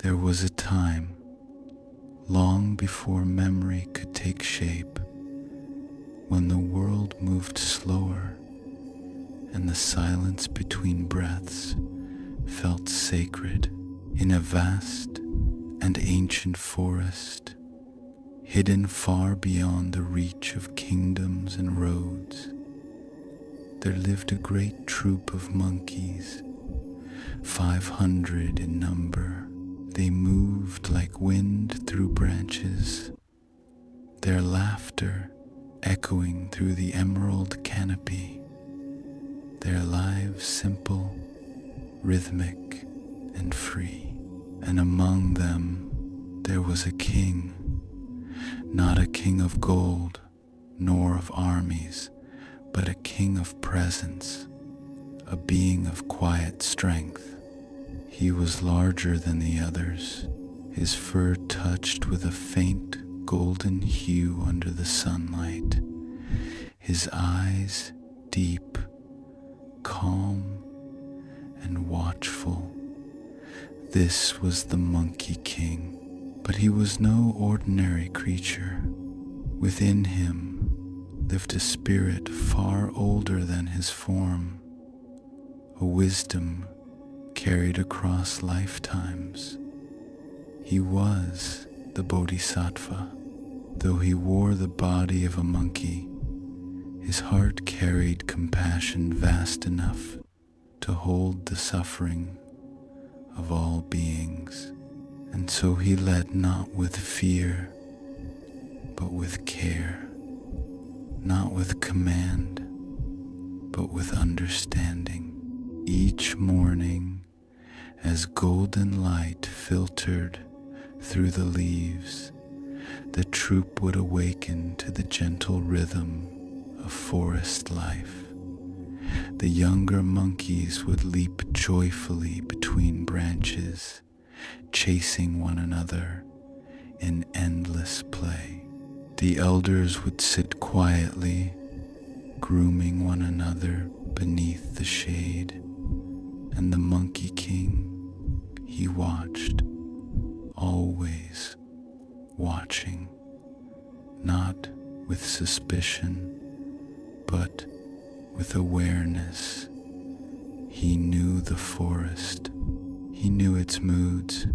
There was a time, long before memory could take shape, when the world moved slower and the silence between breaths felt sacred. In a vast and ancient forest, hidden far beyond the reach of kingdoms and roads, there lived a great troop of monkeys, 500 in number. They moved like wind through branches, their laughter echoing through the emerald canopy, their lives simple, rhythmic, and free. And among them there was a king, not a king of gold nor of armies, but a king of presence, a being of quiet strength. He was larger than the others, his fur touched with a faint golden hue under the sunlight, his eyes deep, calm, and watchful. This was the Monkey King, but he was no ordinary creature. Within him lived a spirit far older than his form, a wisdom carried across lifetimes. He was the Bodhisattva. Though he wore the body of a monkey, his heart carried compassion vast enough to hold the suffering of all beings. And so he led not with fear, but with care, not with command, but with understanding. Each morning, as golden light filtered through the leaves, the troop would awaken to the gentle rhythm of forest life. The younger monkeys would leap joyfully between branches, chasing one another in endless play. The elders would sit quietly, grooming one another beneath the shade, and the Monkey King, he watched, always watching, not with suspicion, but with awareness. He knew the forest. He knew its moods.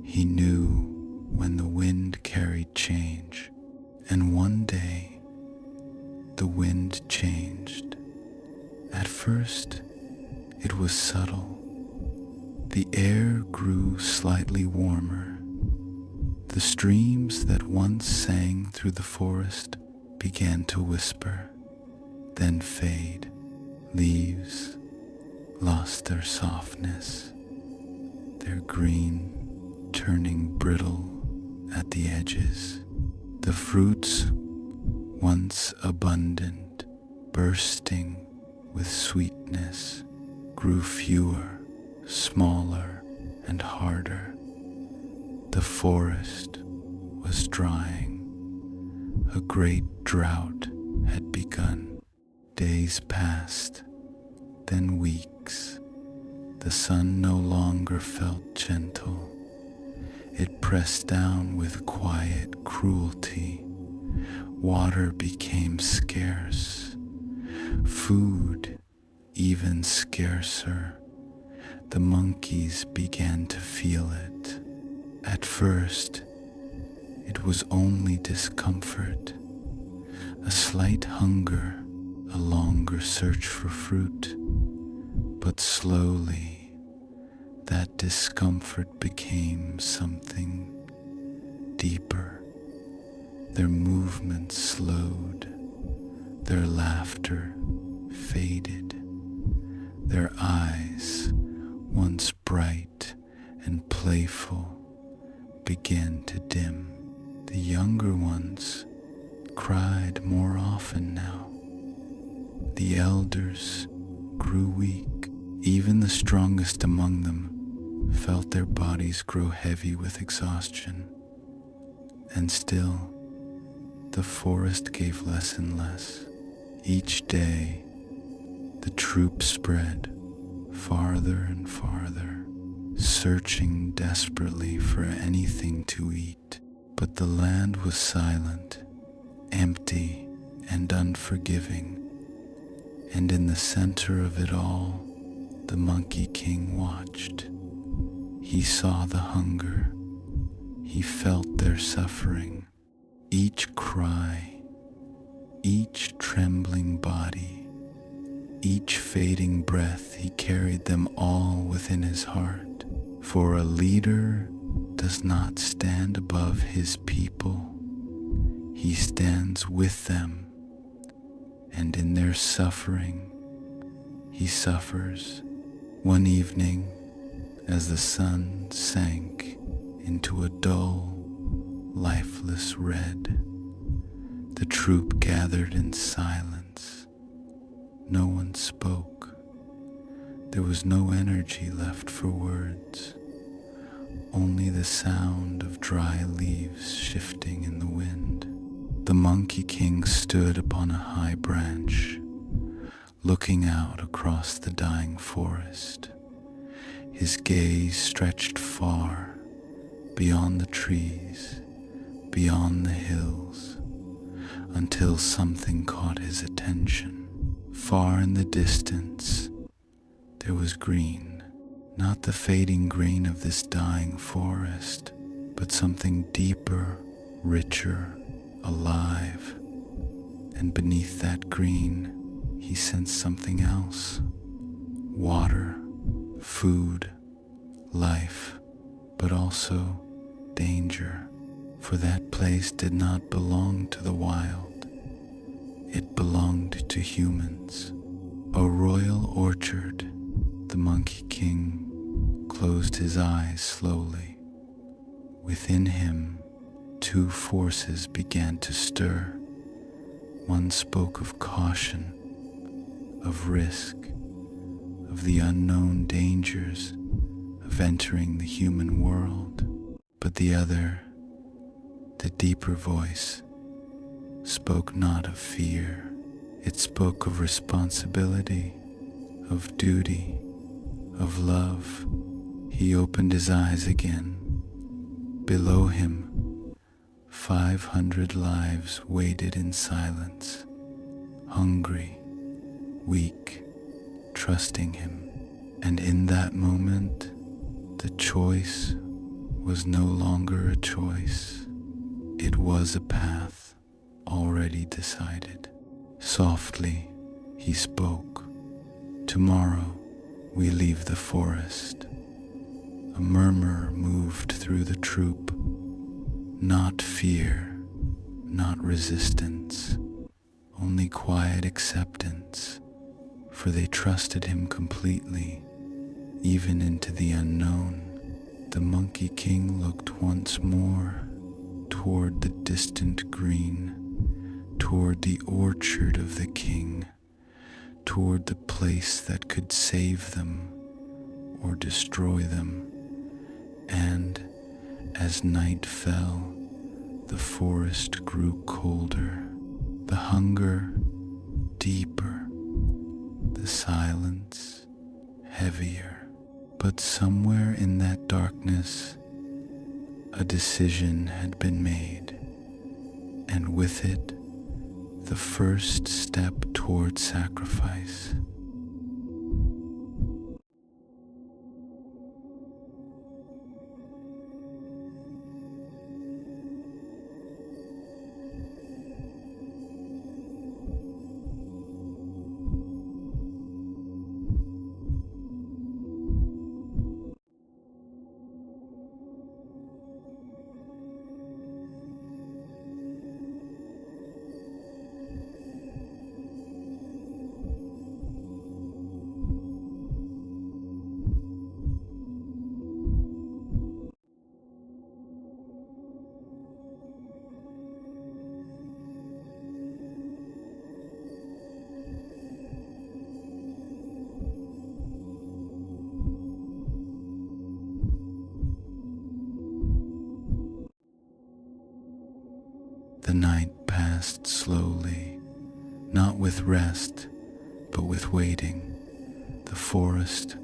He knew when the wind carried change. And one day, the wind changed. At first, it was subtle. The air grew slightly warmer. The streams that once sang through the forest began to whisper, then fade. Leaves lost their softness, their green turning brittle at the edges. The fruits, once abundant, bursting with sweetness, grew fewer, smaller, and harder. The forest was drying. A great drought had begun. Days passed, then weeks. The sun no longer felt gentle. It pressed down with quiet cruelty. Water became scarce. Food even scarcer. The monkeys began to feel it. At first, it was only discomfort, a slight hunger, a longer search for fruit, but slowly that discomfort became something deeper. Their movements slowed, their laughter faded, their eyes, once bright and playful, began to dim. The younger ones cried more often now. The elders grew weak. Even the strongest among them felt their bodies grow heavy with exhaustion. And still, the forest gave less and less. Each day, the troop spread farther and farther, searching desperately for anything to eat. But the land was silent, empty, and unforgiving, and in the center of it all, the Monkey King watched. He saw the hunger, he felt their suffering, each cry, each trembling body, each fading breath. He carried them all within his heart. For a leader does not stand above his people, he stands with them, and in their suffering, he suffers. One evening, as the sun sank into a dull, lifeless red, the troop gathered in silence. No one spoke. There was no energy left for words, only the sound of dry leaves shifting in the wind. The Monkey King stood upon a high branch, looking out across the dying forest. His gaze stretched far, beyond the trees, beyond the hills, until something caught his attention. Far in the distance, there was green, not the fading green of this dying forest, but something deeper, richer, alive. And beneath that green, he sensed something else. Water, food, life, but also danger. For that place did not belong to the wild. It belonged to humans. A royal orchard. The Monkey King closed his eyes slowly. Within him, two forces began to stir. One spoke of caution, of risk, of the unknown dangers of entering the human world. But the other, the deeper voice, spoke not of fear. It spoke of responsibility, of duty, of love. He opened his eyes again. Below him, 500 lives waited in silence, hungry, weak, trusting him. And in that moment, the choice was no longer a choice. It was a path already decided. Softly, he spoke. Tomorrow, we leave the forest. A murmur moved through the troop. Not fear, not resistance, only quiet acceptance, for they trusted him completely, even into the unknown. The Monkey King looked once more toward the distant green, toward the orchard of the king, toward the place that could save them or destroy them. And as night fell, the forest grew colder, the hunger deeper, the silence heavier. But somewhere in that darkness, a decision had been made, and with it, the first step toward sacrifice. The night passed slowly, not with rest, but with waiting. The forest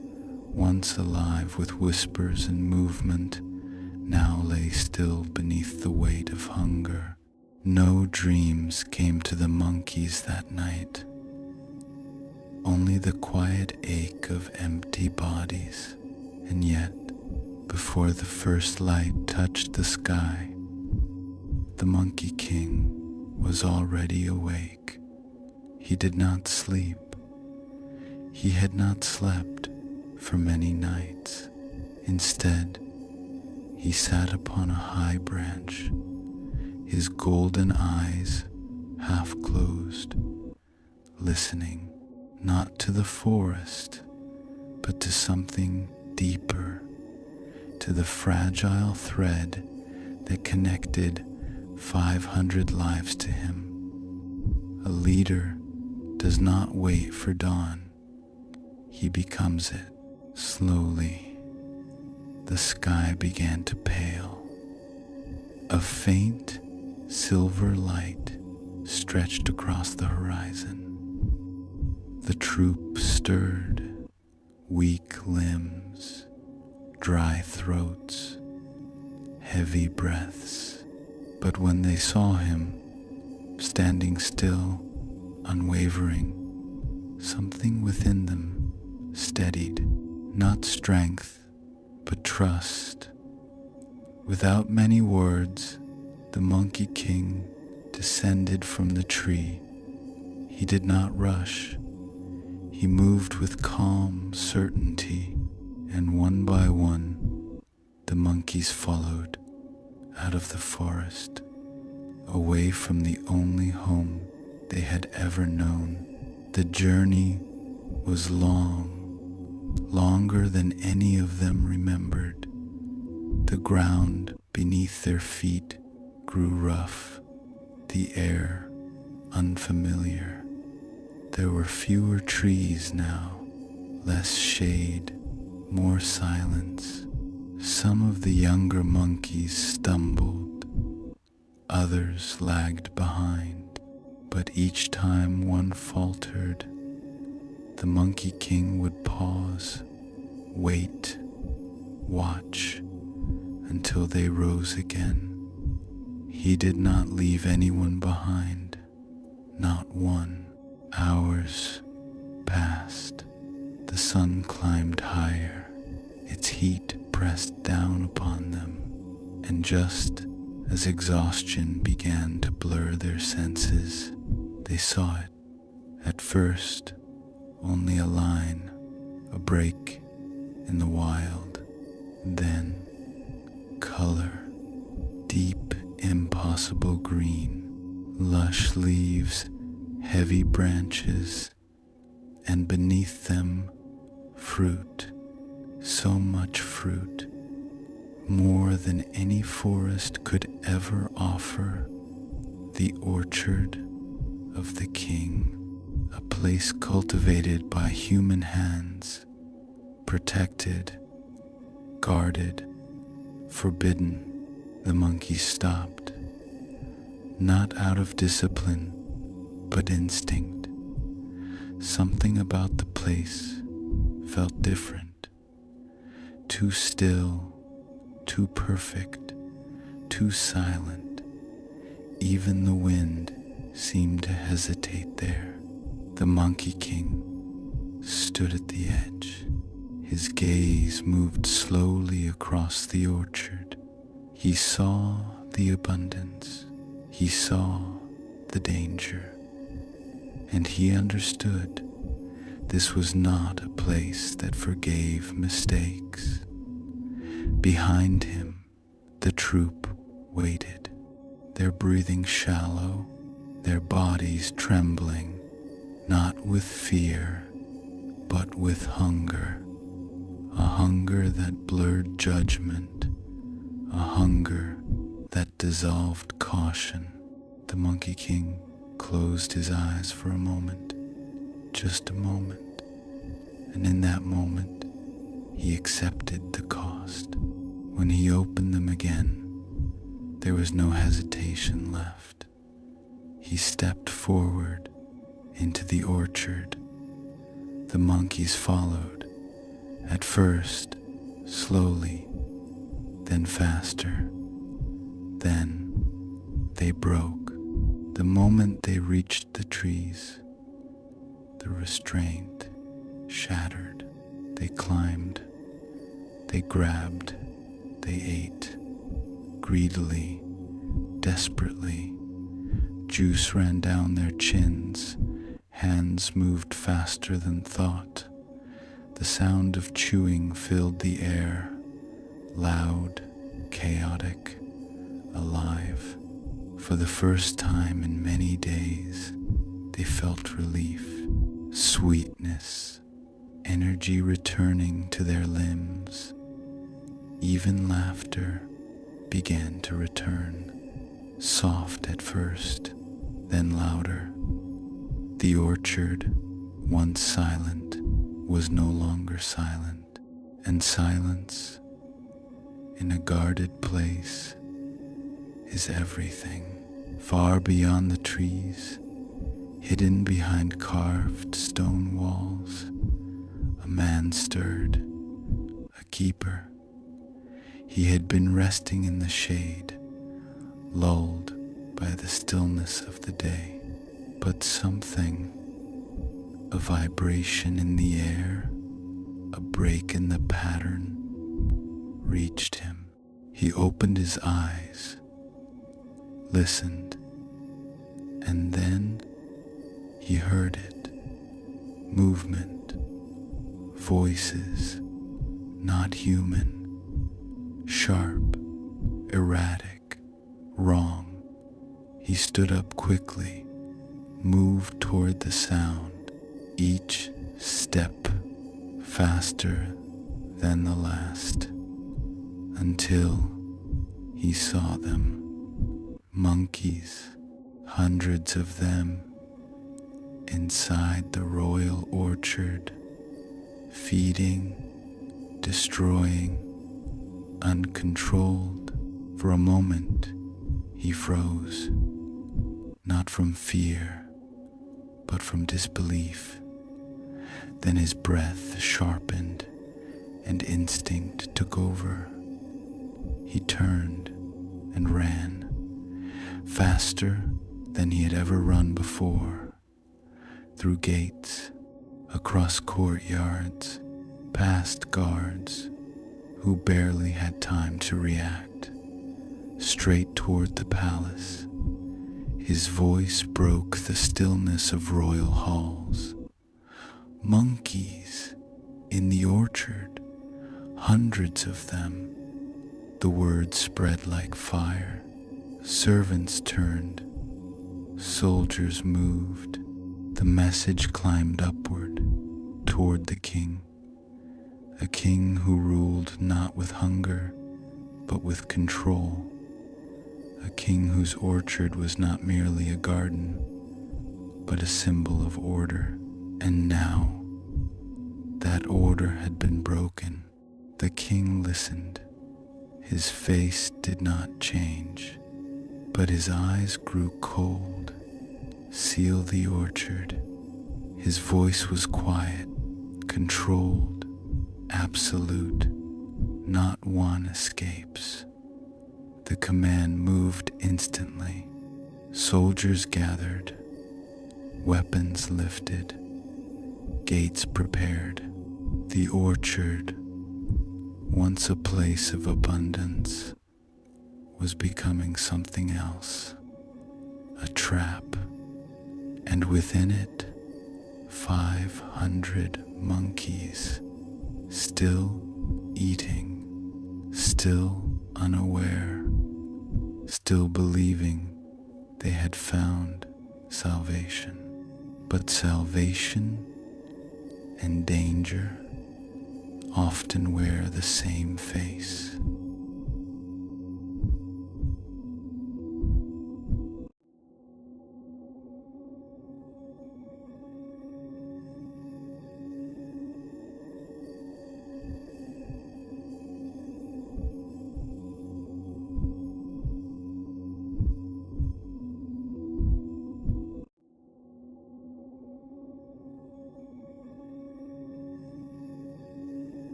once alive with whispers and movement, now lay still beneath the weight of hunger. No dreams came to the monkeys that night, only the quiet ache of empty bodies. And yet, before the first light touched the sky, the Monkey King was already awake. He did not sleep. He had not slept for many nights. Instead, he sat upon a high branch, his golden eyes half closed, listening not to the forest, but to something deeper, to the fragile thread that connected 500 lives to him. A leader does not wait for dawn. He becomes it. Slowly, the sky began to pale. A faint silver light stretched across the horizon. The troop stirred, weak limbs, dry throats, heavy breaths. But when they saw him, standing still, unwavering, something within them steadied, not strength, but trust. Without many words, the Monkey King descended from the tree. He did not rush. He moved with calm certainty, and one by one, the monkeys followed out of the forest, away from the only home they had ever known. The journey was long, longer than any of them remembered. The ground beneath their feet grew rough, the air unfamiliar. There were fewer trees now, less shade, more silence. Some of the younger monkeys stumbled, others lagged behind, but each time one faltered, the Monkey King would pause, wait, watch, until they rose again. He did not leave anyone behind, not one. Hours passed. The sun climbed higher. Its heat pressed down upon them, and just as exhaustion began to blur their senses, they saw it. At first, only a line, a break in the wild. Then, color, deep, impossible green, lush leaves, heavy branches, and beneath them, fruit, so much fruit, more than any forest could ever offer. The orchard of the king, a place cultivated by human hands, protected, guarded, forbidden. The monkeys stopped, not out of discipline, but instinct. Something about the place felt different, too still, too perfect, too silent. Even the wind seemed to hesitate there. The Monkey King stood at the edge. His gaze moved slowly across the orchard. He saw the abundance. He saw the danger. And he understood this was not a place that forgave mistakes. Behind him, the troop waited, their breathing shallow, their bodies trembling, not with fear, but with hunger, a hunger that blurred judgment, a hunger that dissolved caution. The Monkey King closed his eyes for a moment, just a moment, and in that moment, he accepted the cost. When he opened them again, there was no hesitation left. He stepped forward into the orchard. The monkeys followed, At first, slowly, then faster, then they broke. The moment they reached the trees, the restraint shattered. They climbed, they grabbed, they ate, greedily, desperately. Juice ran down their chins, hands moved faster than thought. The sound of chewing filled the air, loud, chaotic, alive. For the first time in many days, they felt relief, sweetness, energy returning to their limbs. Even laughter began to return, soft at first, then louder. The orchard, once silent, was no longer silent, and silence in a guarded place is everything. Far beyond the trees, hidden behind carved stone walls, a man stirred, a keeper. He had been resting in the shade, lulled by the stillness of the day. But something, a vibration in the air, a break in the pattern, reached him. He opened his eyes, listened, and then he heard it. Movement, voices, not human, sharp, erratic, wrong. He stood up quickly, moved toward the sound, each step faster than the last, until he saw them. Monkeys, hundreds of them, inside the royal orchard, feeding, destroying, uncontrolled. For a moment, he froze, not from fear, but from disbelief. Then his breath sharpened and instinct took over. He turned and ran, faster than he had ever run before, through gates, across courtyards, past guards who barely had time to react, straight toward the palace. His voice broke the stillness of royal halls. Monkeys in the orchard, hundreds of them. The word spread like fire. Servants turned, soldiers moved. The message climbed upward toward the king, a king who ruled not with hunger, but with control, a king whose orchard was not merely a garden, but a symbol of order. And now, that order had been broken. The king listened. His face did not change, but his eyes grew cold. Seal the orchard. His voice was quiet, controlled, absolute. Not one escapes. The command moved instantly. Soldiers gathered, weapons lifted, gates prepared. The orchard, once a place of abundance, was becoming something else, a trap, and within it, 500 monkeys, still eating, still unaware, still believing they had found salvation. But salvation and danger often wear the same face.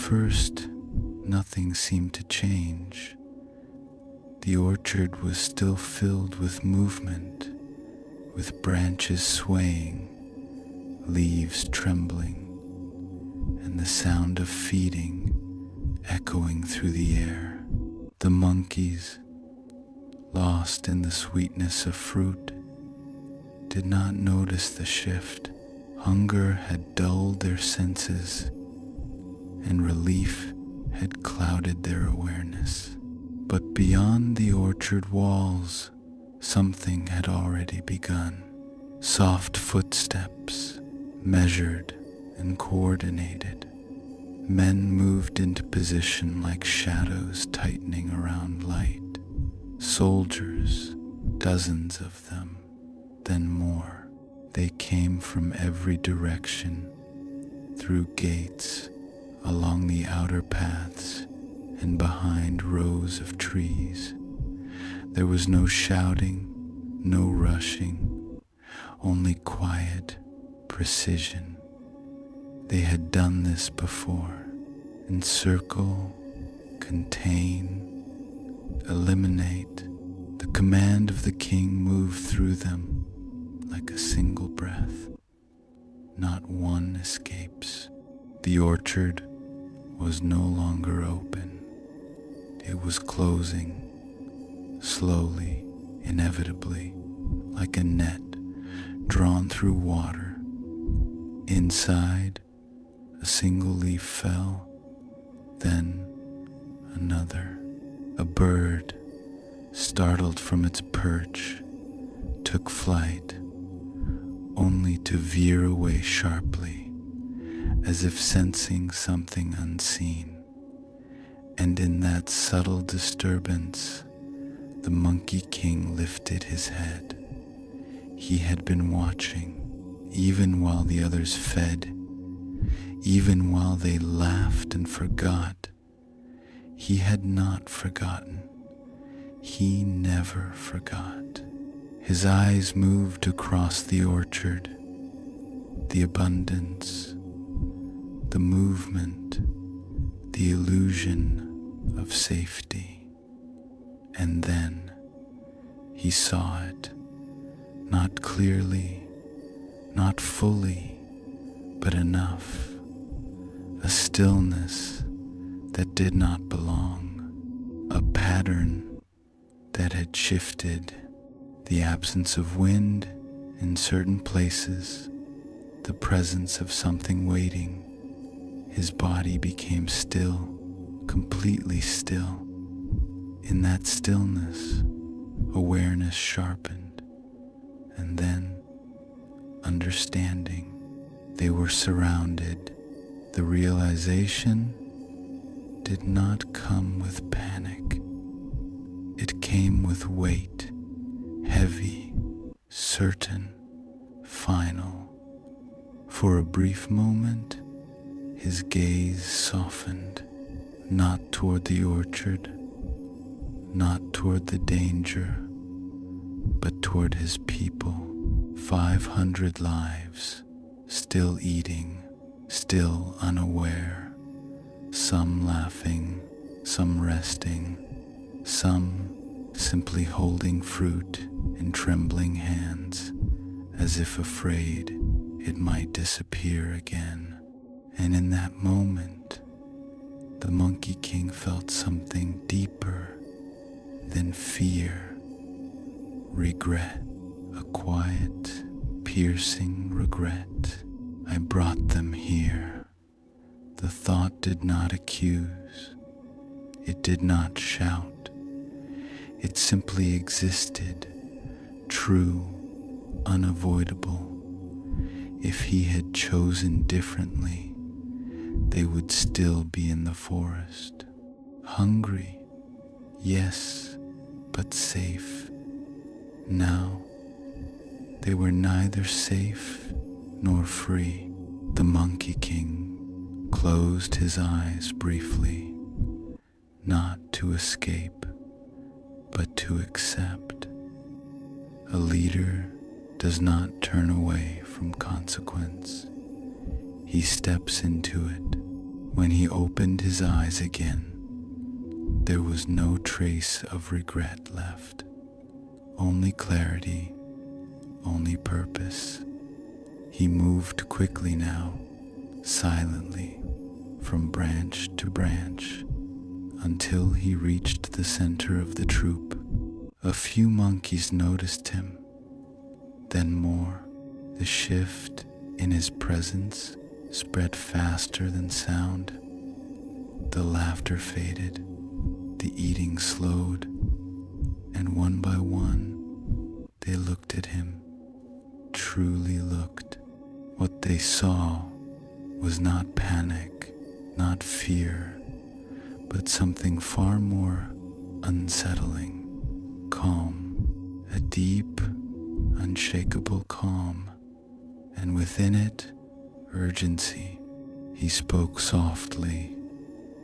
first, nothing seemed to change. The orchard was still filled with movement, with branches swaying, leaves trembling, and the sound of feeding echoing through the air. The monkeys, lost in the sweetness of fruit, did not notice the shift. Hunger had dulled their senses, and relief had clouded their awareness. But beyond the orchard walls, something had already begun. Soft footsteps, measured and coordinated. Men moved into position like shadows tightening around light. Soldiers, dozens of them, then more. They came from every direction, through gates, along the outer paths, and behind rows of trees. There was no shouting, no rushing, only quiet precision. They had done this before. Encircle, contain, eliminate. The command of the king moved through them like a single breath. Not one escapes. The orchard was no longer open. It was closing, slowly, inevitably, like a net drawn through water. Inside, a single leaf fell, then another. A bird, startled from its perch, took flight, only to veer away sharply, as if sensing something unseen. And in that subtle disturbance, the Monkey King lifted his head. He had been watching, even while the others fed, even while they laughed and forgot. He had not forgotten. He never forgot. His eyes moved across the orchard, the abundance, the movement, the illusion of safety. And then he saw it, not clearly, not fully, but enough. A stillness that did not belong, a pattern that had shifted, the absence of wind in certain places, the presence of something waiting. His body became still, completely still. In that stillness, awareness sharpened, and then understanding. They were surrounded. The realization did not come with panic. It came with weight, heavy, certain, final. For a brief moment, his gaze softened, not toward the orchard, not toward the danger, but toward his people. 500 lives, still eating, still unaware, some laughing, some resting, some simply holding fruit in trembling hands, as if afraid it might disappear again. And in that moment, the Monkey King felt something deeper than fear, regret, a quiet, piercing regret. I brought them here. The thought did not accuse. It did not shout. It simply existed, true, unavoidable. If he had chosen differently, they would still be in the forest. Hungry, yes, but safe. Now, they were neither safe nor free. The Monkey King closed his eyes briefly, not to escape, but to accept. A leader does not turn away from consequence. He steps into it When he opened his eyes again, there was no trace of regret left. Only clarity, only purpose. He moved quickly now, silently, from branch to branch, until he reached the center of the troop. A few monkeys noticed him, then more. The shift in his presence spread faster than sound. The laughter faded, the eating slowed, and one by one they looked at him, truly looked. What they saw was not panic, not fear, but something far more unsettling. Calm, a deep, unshakable calm, and within it, urgency. He spoke softly,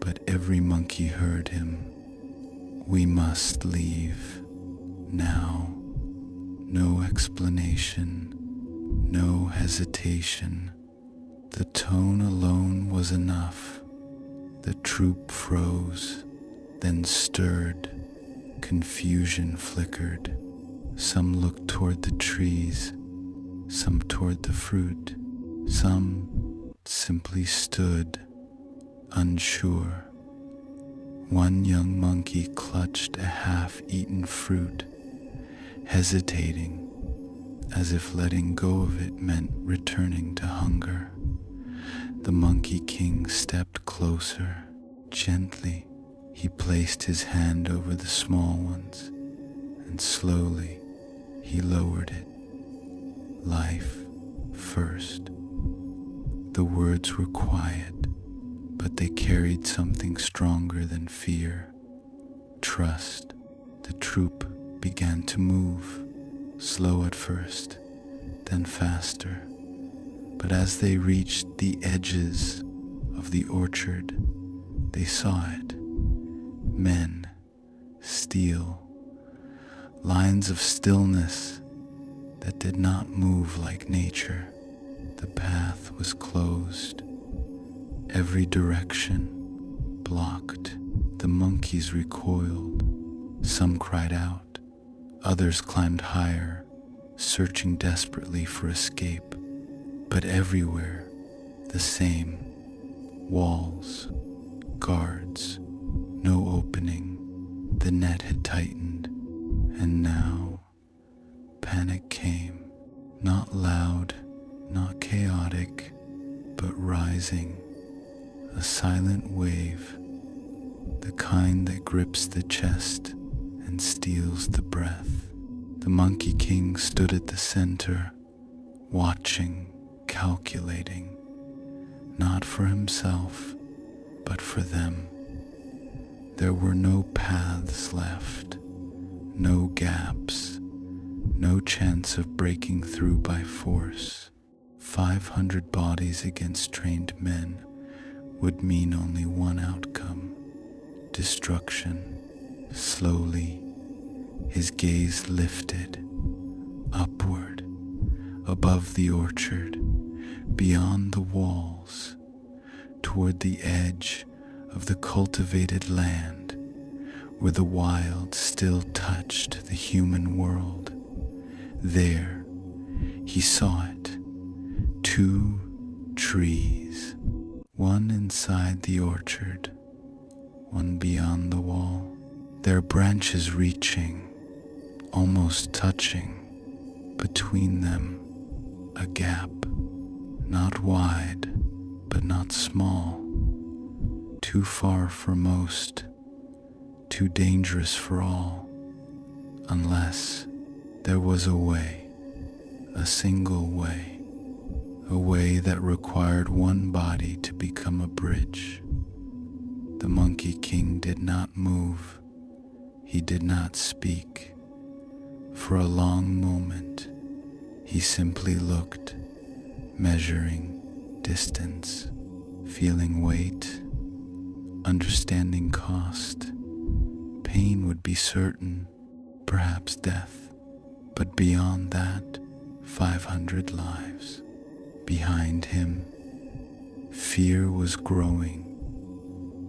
but every monkey heard him. We must leave, now. No explanation, no hesitation. The tone alone was enough. The troop froze, then stirred. Confusion flickered. Some looked toward the trees, some toward the fruit, some simply stood, unsure. One young monkey clutched a half-eaten fruit, hesitating, as if letting go of it meant returning to hunger. The Monkey King stepped closer. Gently, he placed his hand over the small ones, and slowly he lowered it. Life first. The words were quiet, but they carried something stronger than fear. Trust. The troop began to move, slow at first, then faster. But as they reached the edges of the orchard, they saw it. Men, steel, lines of stillness that did not move like nature. The path was closed, every direction blocked. The monkeys recoiled. Some cried out, others climbed higher, searching desperately for escape. But everywhere, the same. Walls, guards, no opening. The net had tightened, and now panic came. Not loud, not chaotic, but rising. A silent wave, the kind that grips the chest and steals the breath. The Monkey King stood at the center, watching, calculating, not for himself, but for them. There were no paths left, no gaps, no chance of breaking through by force. 500 bodies against trained men would mean only one outcome: destruction. Slowly, his gaze lifted, upward, above the orchard, beyond the walls, toward the edge of the cultivated land, where the wild still touched the human world. There, he saw it. 2 trees, one inside the orchard, one beyond the wall, their branches reaching, almost touching. Between them, a gap, not wide, but not small, too far for most, too dangerous for all, unless there was a way, a single way, a way that required one body to become a bridge. The Monkey King did not move. He did not speak. For a long moment, he simply looked, measuring distance, feeling weight, understanding cost. Pain would be certain, perhaps death, but beyond that, 500 lives. Behind him, fear was growing,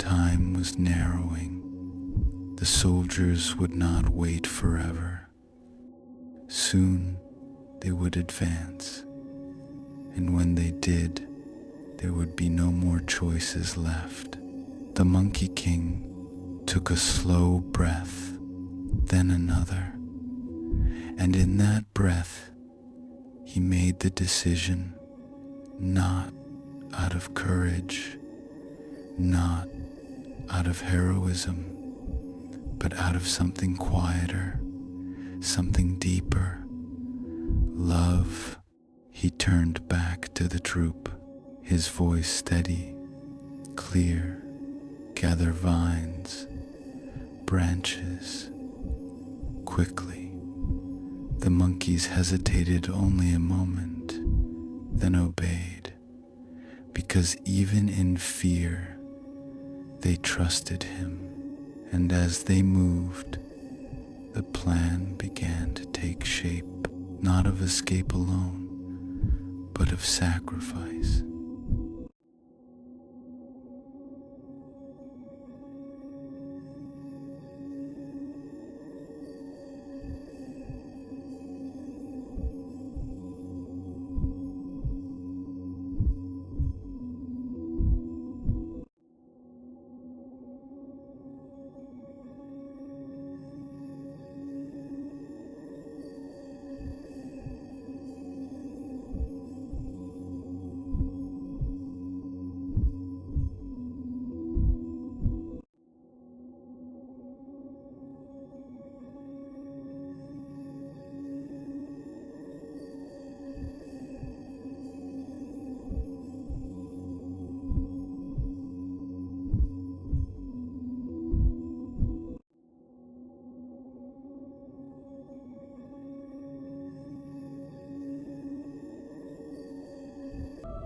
Time was narrowing. The soldiers would not wait forever. Soon they would advance, and when they did, there would be no more choices left. The Monkey King took a slow breath, then another, and in that breath, he made the decision, not out of courage, not out of heroism, but out of something quieter, something deeper. Love. He turned back to the troop, his voice steady, clear. Gather vines, branches, quickly. The monkeys hesitated only a moment, then obeyed, because even in fear, they trusted him. And as they moved, the plan began to take shape, not of escape alone, but of sacrifice.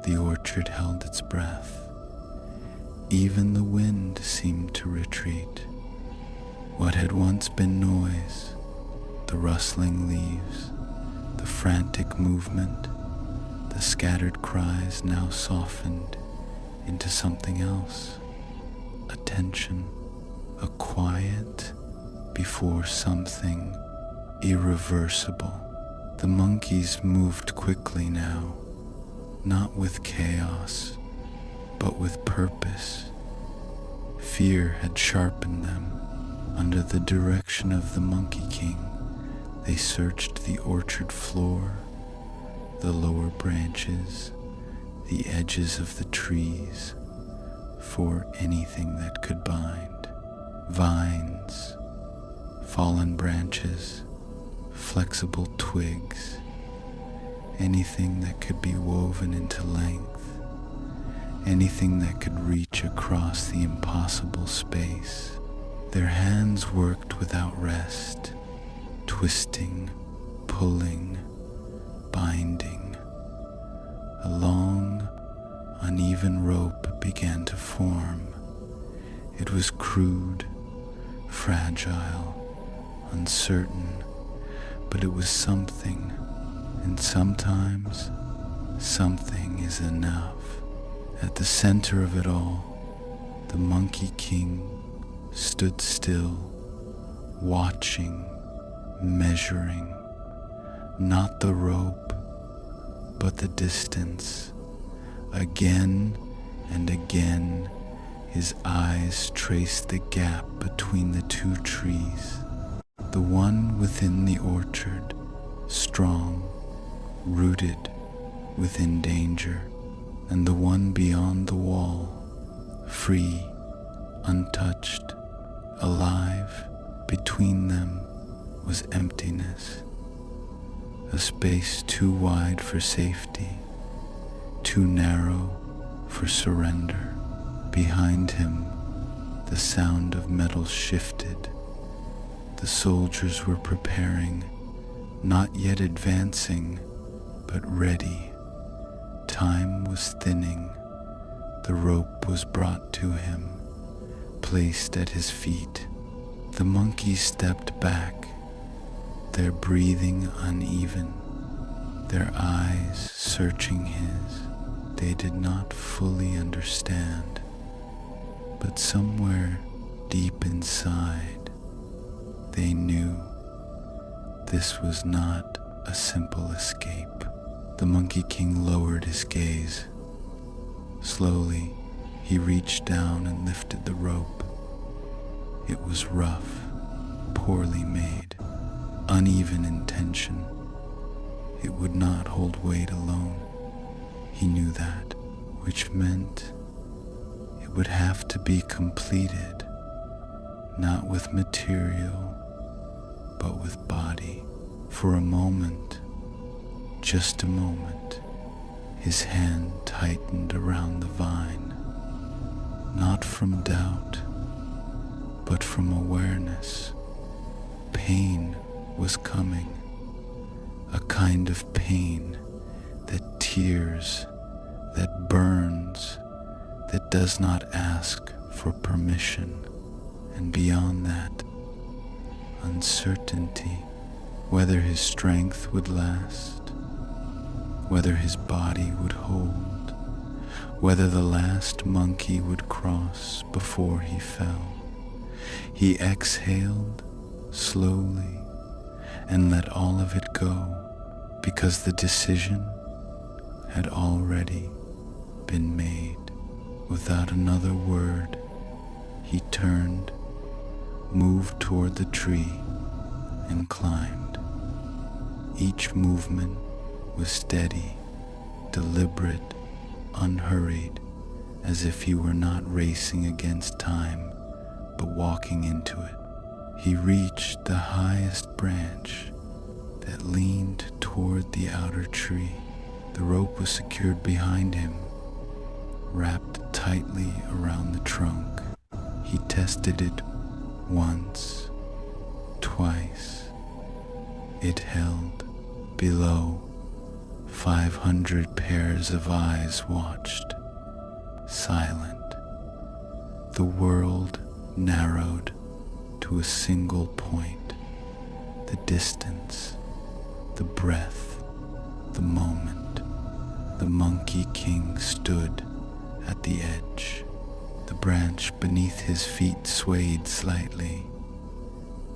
The orchard held its breath. Even the wind seemed to retreat. What had once been noise, the rustling leaves, the frantic movement, the scattered cries now softened into something else. Attention, a quiet before something irreversible. The monkeys moved quickly now, not with chaos, but with purpose. Fear had sharpened them. Under the direction of the Monkey King, they searched the orchard floor, the lower branches, the edges of the trees, for anything that could bind. Vines, fallen branches, flexible twigs, anything that could be woven into length, anything that could reach across the impossible space. Their hands worked without rest, twisting, pulling, binding. A long, uneven rope began to form. It was crude, fragile, uncertain, but it was something, and sometimes something is enough. At the center of it all, the Monkey King stood still, watching, measuring, not the rope, but the distance. Again and again, his eyes traced the gap between the two trees, the one within the orchard, strong, rooted within danger, and the one beyond the wall, free, untouched, alive. Between them was emptiness, a space too wide for safety, too narrow for surrender. Behind him, the sound of metal shifted. The soldiers were preparing, not yet advancing, but ready. Time was thinning. The rope was brought to him, placed at his feet. The monkeys stepped back, their breathing uneven, their eyes searching his. They did not fully understand. But somewhere deep inside, they knew this was not a simple escape. The Monkey King lowered his gaze. Slowly, he reached down and lifted the rope. It was rough, poorly made, uneven in tension. It would not hold weight alone. He knew that, which meant it would have to be completed, not with material, but with body. For a moment, just a moment, his hand tightened around the vine, not from doubt, but from awareness. Pain was coming, a kind of pain that tears, that burns, that does not ask for permission. And beyond that, uncertainty, whether his strength would last, whether his body would hold, whether the last monkey would cross before he fell. He exhaled slowly and let all of it go, because the decision had already been made. Without another word, he turned, moved toward the tree, and climbed. Each movement was steady, deliberate, unhurried, as if he were not racing against time, but walking into it. He reached the highest branch that leaned toward the outer tree. The rope was secured behind him, wrapped tightly around the trunk. He tested it once, twice. It held. Below, 500 pairs of eyes watched, silent. The world narrowed to a single point. The distance, the breath, the moment. The Monkey King stood at the edge. The branch beneath his feet swayed slightly.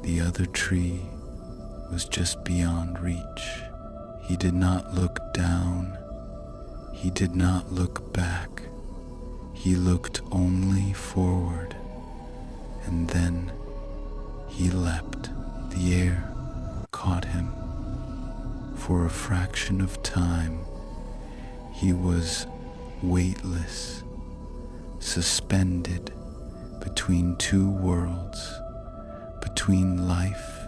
The other tree was just beyond reach. He did not look down. He did not look back. He looked only forward. And then he leapt. The air caught him. For a fraction of time, he was weightless, suspended between two worlds, between life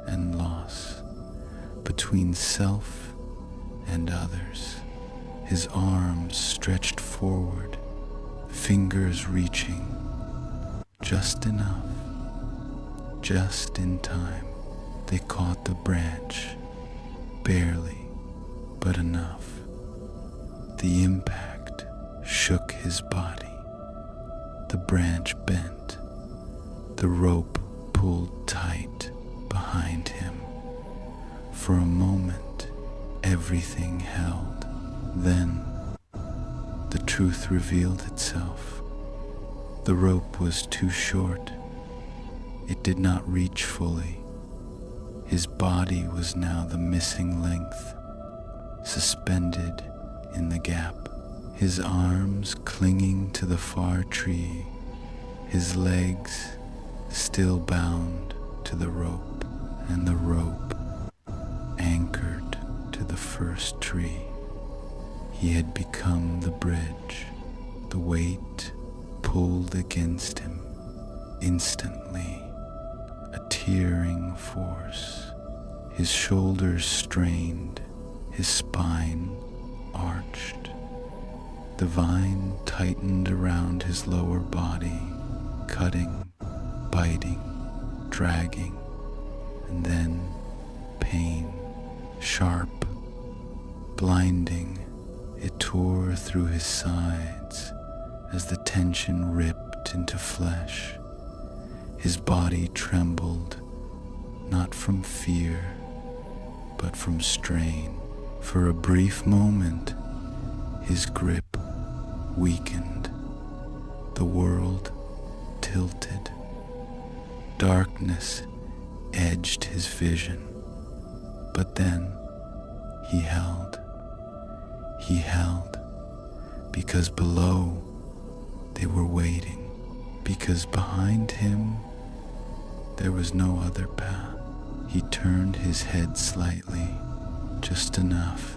and loss, between self and others. His arms stretched forward, fingers reaching, just enough, just in time. They caught the branch, barely, but enough. The impact shook his body. The branch bent. The rope pulled tight behind him. For a moment, everything held. Then, the truth revealed itself. The rope was too short. It did not reach fully. His body was now the missing length, suspended in the gap. His arms clinging to the far tree, his legs still bound to the rope, and the rope anchored to the first tree. He had become the bridge. The weight pulled against him instantly, a tearing force. His shoulders strained, his spine arched. The vine tightened around his lower body, cutting, biting, dragging, and then pain, sharp, blinding. It tore through his sides as the tension ripped into flesh. His body trembled, not from fear, but from strain. For a brief moment, his grip weakened. The world tilted. Darkness edged his vision, but then he held. He held because below they were waiting, because behind him there was no other path. He turned his head slightly, just enough,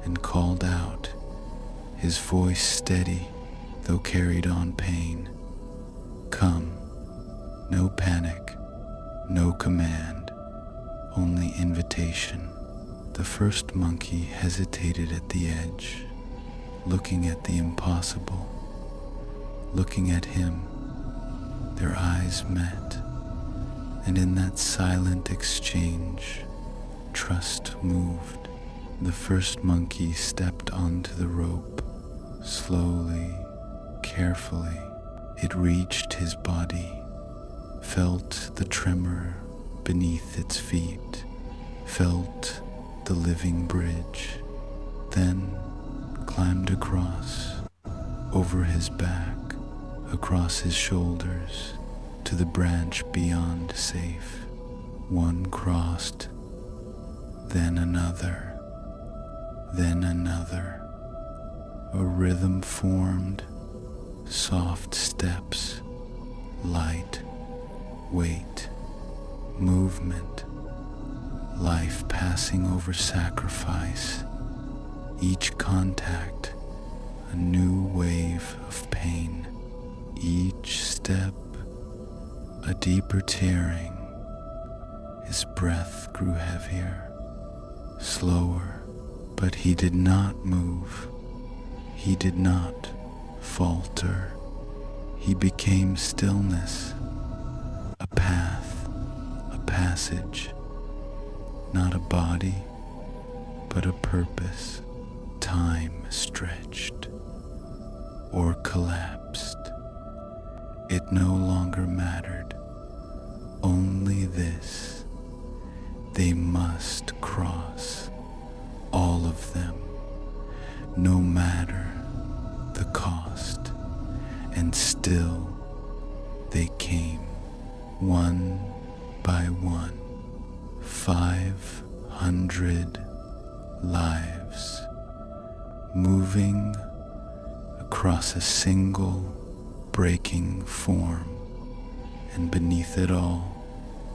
and called out, his voice steady, though carried on pain. Come, no panic, no command, only invitation. The first monkey hesitated at the edge, looking at the impossible, looking at him. Their eyes met, and in that silent exchange, trust moved. The first monkey stepped onto the rope, slowly, carefully. It reached his body, felt the tremor beneath its feet, felt the living bridge, then climbed across, over his back, across his shoulders, to the branch beyond safe. One crossed, then another, then another. A rhythm formed, soft steps, light, weight, movement, life passing over sacrifice. Each contact, a new wave of pain. Each step, a deeper tearing. His breath grew heavier, slower, but he did not move. He did not falter. He became stillness, a path, a passage, not a body, but a purpose. Time stretched or collapsed. It no longer mattered. Only this. They must cross, all of them, no matter the cost. And still they came, one by one. 500 lives, moving across a single breaking form, and beneath it all,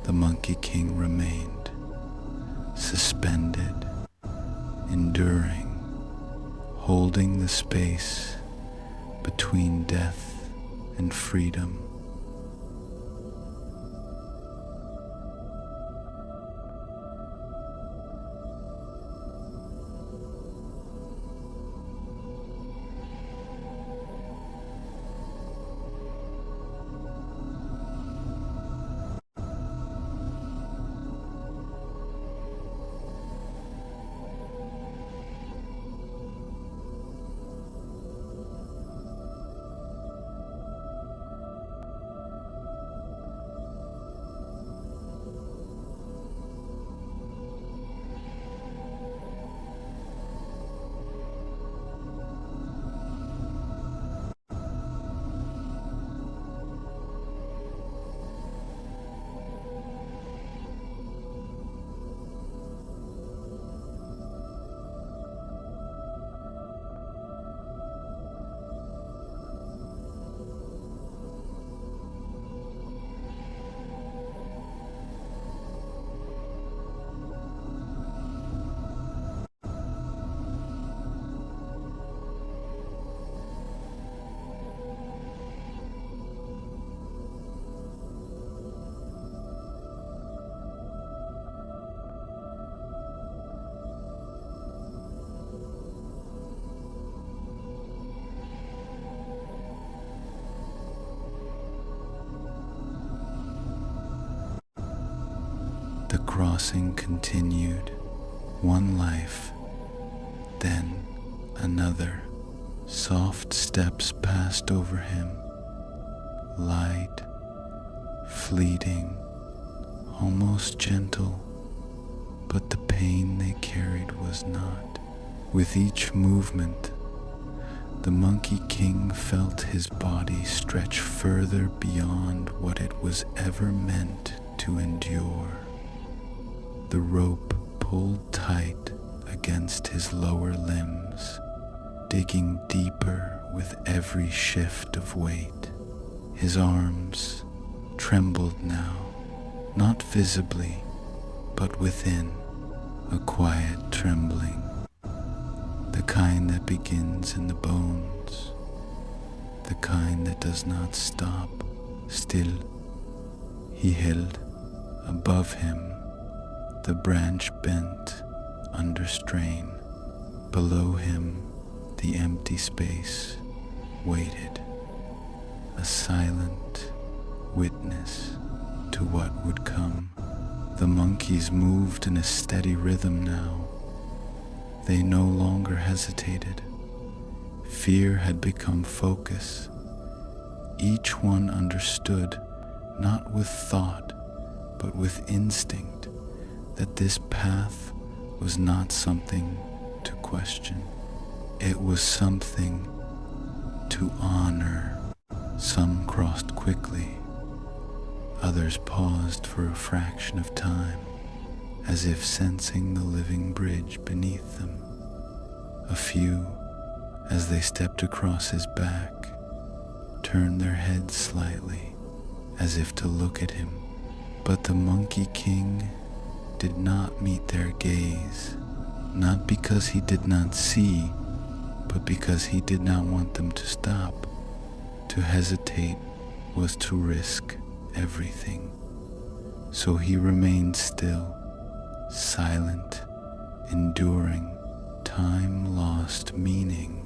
the Monkey King remained, suspended, enduring, holding the space between death and freedom. The crossing continued, one life, then another. Soft steps passed over him, light, fleeting, almost gentle, but the pain they carried was not. With each movement, The Monkey King felt his body stretch further beyond what it was ever meant to endure. The rope pulled tight against his lower limbs, digging deeper with every shift of weight. His arms trembled now, not visibly, but within, a quiet trembling, the kind that begins in the bones, the kind that does not stop. Still, he held. Above him, the branch bent under strain. Below him, the empty space waited, a silent witness to what would come. The monkeys moved in a steady rhythm now. They no longer hesitated. Fear had become focus. Each one understood, not with thought, but with instinct, that this path was not something to question. It was something to honor. Some crossed quickly. Others paused for a fraction of time, as if sensing the living bridge beneath them. A few, as they stepped across his back, turned their heads slightly, as if to look at him. But the Monkey King did not meet their gaze, not because he did not see, but because he did not want them to stop. To hesitate was to risk everything. So he remained still, silent, enduring. Time lost meaning.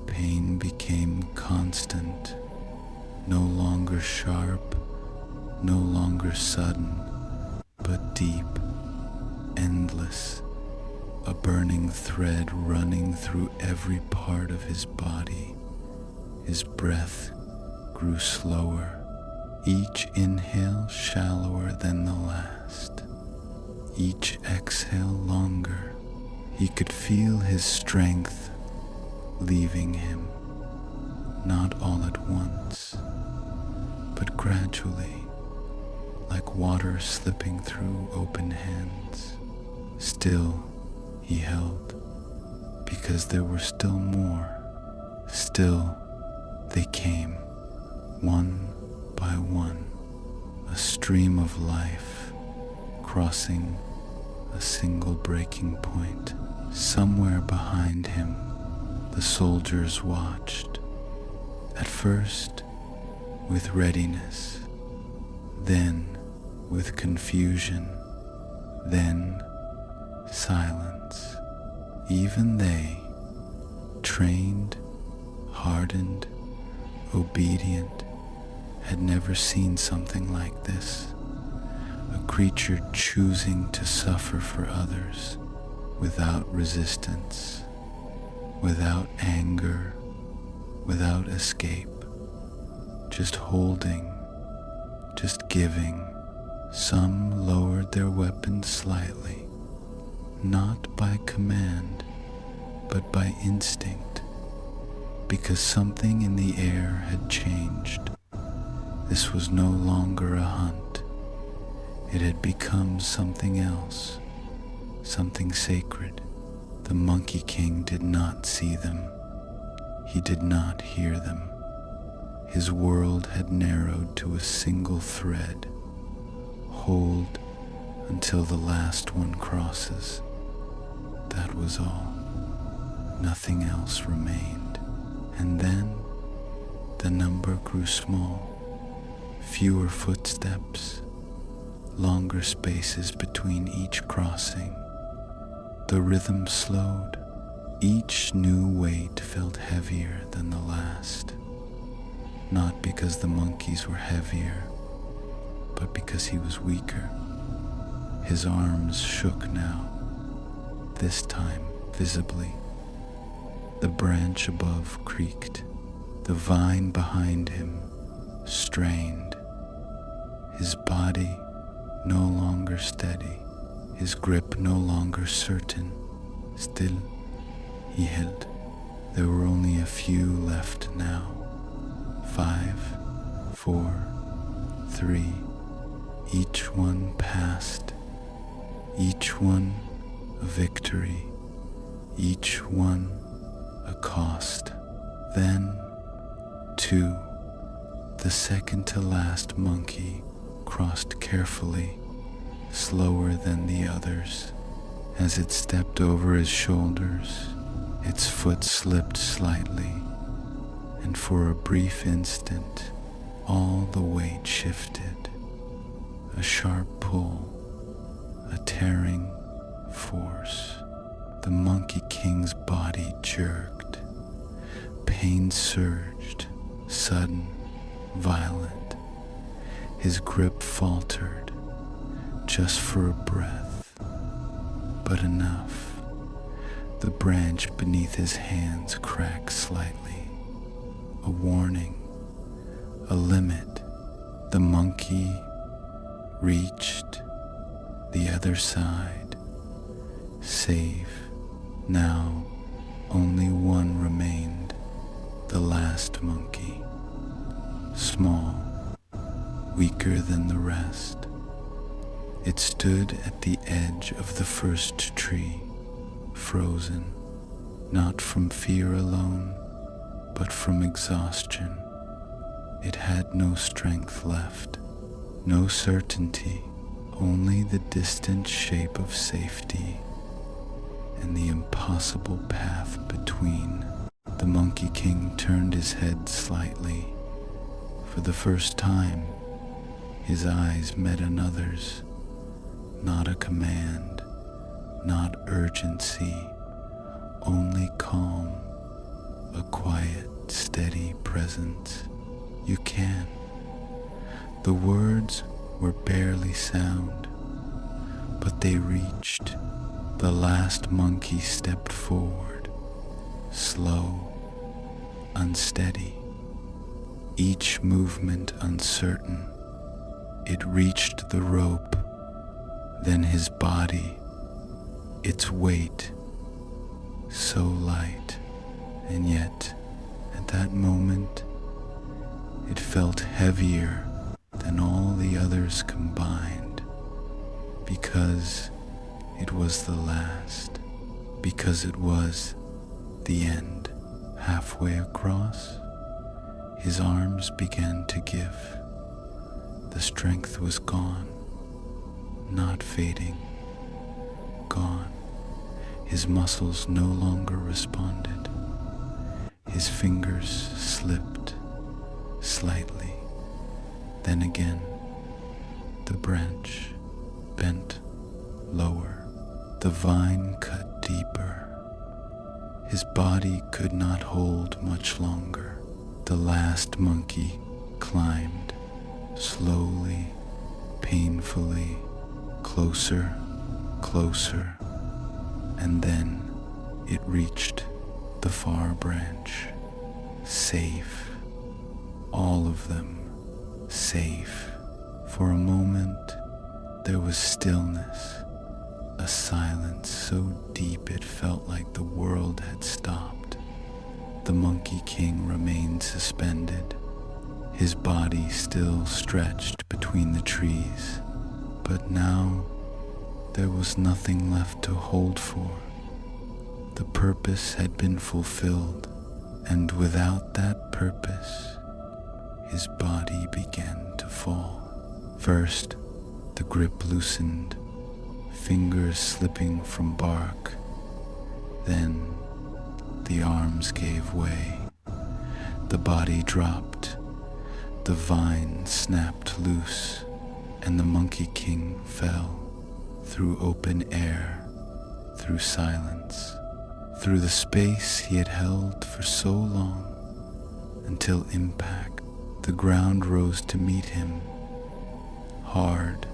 Pain became constant, no longer sharp, no longer sudden, but deep, endless, a burning thread running through every part of his body. His breath grew slower, each inhale shallower than the last, each exhale longer. He could feel his strength leaving him, not all at once, but gradually, like water slipping through open hands. Still, he held, because there were still more. Still, they came, one by one, a stream of life, crossing a single breaking point. Somewhere behind him, the soldiers watched, at first with readiness, then with confusion, then silence. Even they, trained, hardened, obedient, had never seen something like this. A creature choosing to suffer for others without resistance, without anger, without escape, just holding, just giving. Some lowered their weapons slightly, not by command, but by instinct, because something in the air had changed. This was no longer a hunt. It had become something else, something sacred. The Monkey King did not see them. He did not hear them. His world had narrowed to a single thread. Hold until the last one crosses. That was all. Nothing else remained. And then the number grew small. Fewer footsteps, longer spaces between each crossing. The rhythm slowed. Each new weight felt heavier than the last. Not because the monkeys were heavier, but because he was weaker. His arms shook now, this time visibly. The branch above creaked. The vine behind him strained. His body no longer steady, his grip no longer certain. Still, he held. There were only a few left now. 5, 4, 3. Each one passed. Each one a victory. Each one a cost. Then, 2. The second to last monkey crossed carefully, slower than the others. As it stepped over his shoulders, its foot slipped slightly, and for a brief instant, all the weight shifted. A sharp pull, a tearing force. The Monkey King's body jerked. Pain surged, sudden, violent. His grip faltered, just for a breath, but enough. The branch beneath his hands cracked slightly. A warning, a limit. The monkey reached the other side, safe. Now only one remained, the last monkey, small, weaker than the rest. It stood at the edge of the first tree, frozen, not from fear alone, but from exhaustion. It had no strength left, no certainty, only the distant shape of safety and the impossible path between. The Monkey King turned his head slightly. For the first time, his eyes met another's. Not a command, not urgency, only calm, a quiet, steady presence. You can. The words were barely sound, but they reached. The last monkey stepped forward, slow, unsteady, each movement uncertain. It reached the rope, then his body, its weight, so light, and yet, at that moment, it felt heavier than all the others combined, because it was the last, because it was the end. Halfway across, his arms began to give. The strength was gone, not fading, gone. His muscles no longer responded. His fingers slipped slightly. Then again, the branch bent lower. The vine cut deeper. His body could not hold much longer. The last monkey climbed, slowly, painfully, closer, closer, and then it reached the far branch. Safe. All of them safe. For a moment, there was stillness. A silence so deep it felt like the world had stopped. The Monkey King remained suspended, his body still stretched between the trees. But now there was nothing left to hold for. The purpose had been fulfilled, and without that purpose, his body began to fall. First, the grip loosened, fingers slipping from bark. Then the arms gave way. The body dropped. The vine snapped loose, and the Monkey King fell through open air, through silence, through the space he had held for so long, until impact. The ground rose to meet him, hard,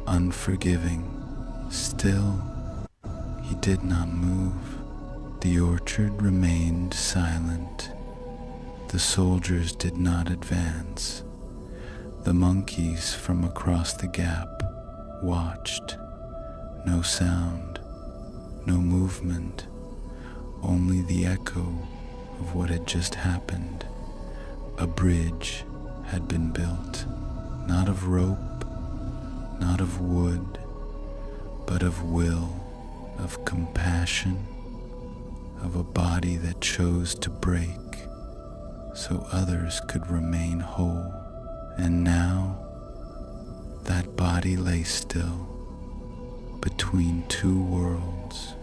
unforgiving. Still, he did not move. The orchard remained silent. The soldiers did not advance. The monkeys from across the gap watched. No sound, no movement, only the echo of what had just happened. A bridge had been built, not of rope, not of wood, but of will, of compassion, of a body that chose to break so others could remain whole. And now that body lay still between two worlds.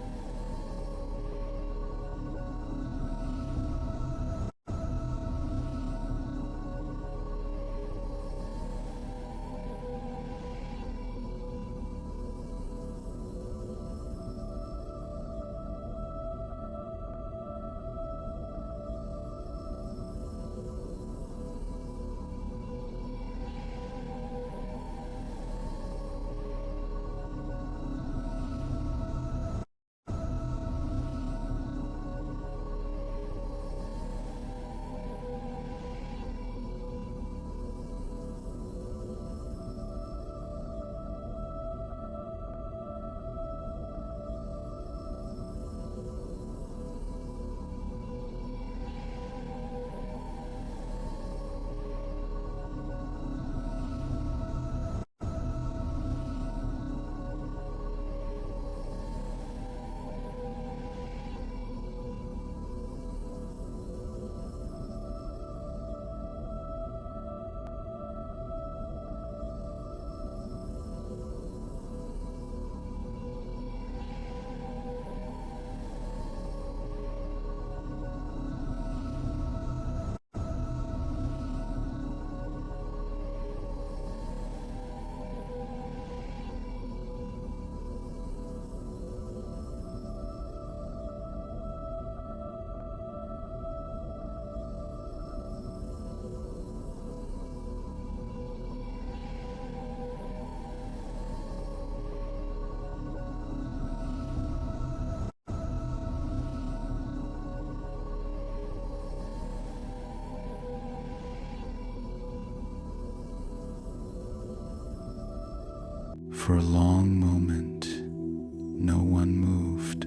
For a long moment, no one moved.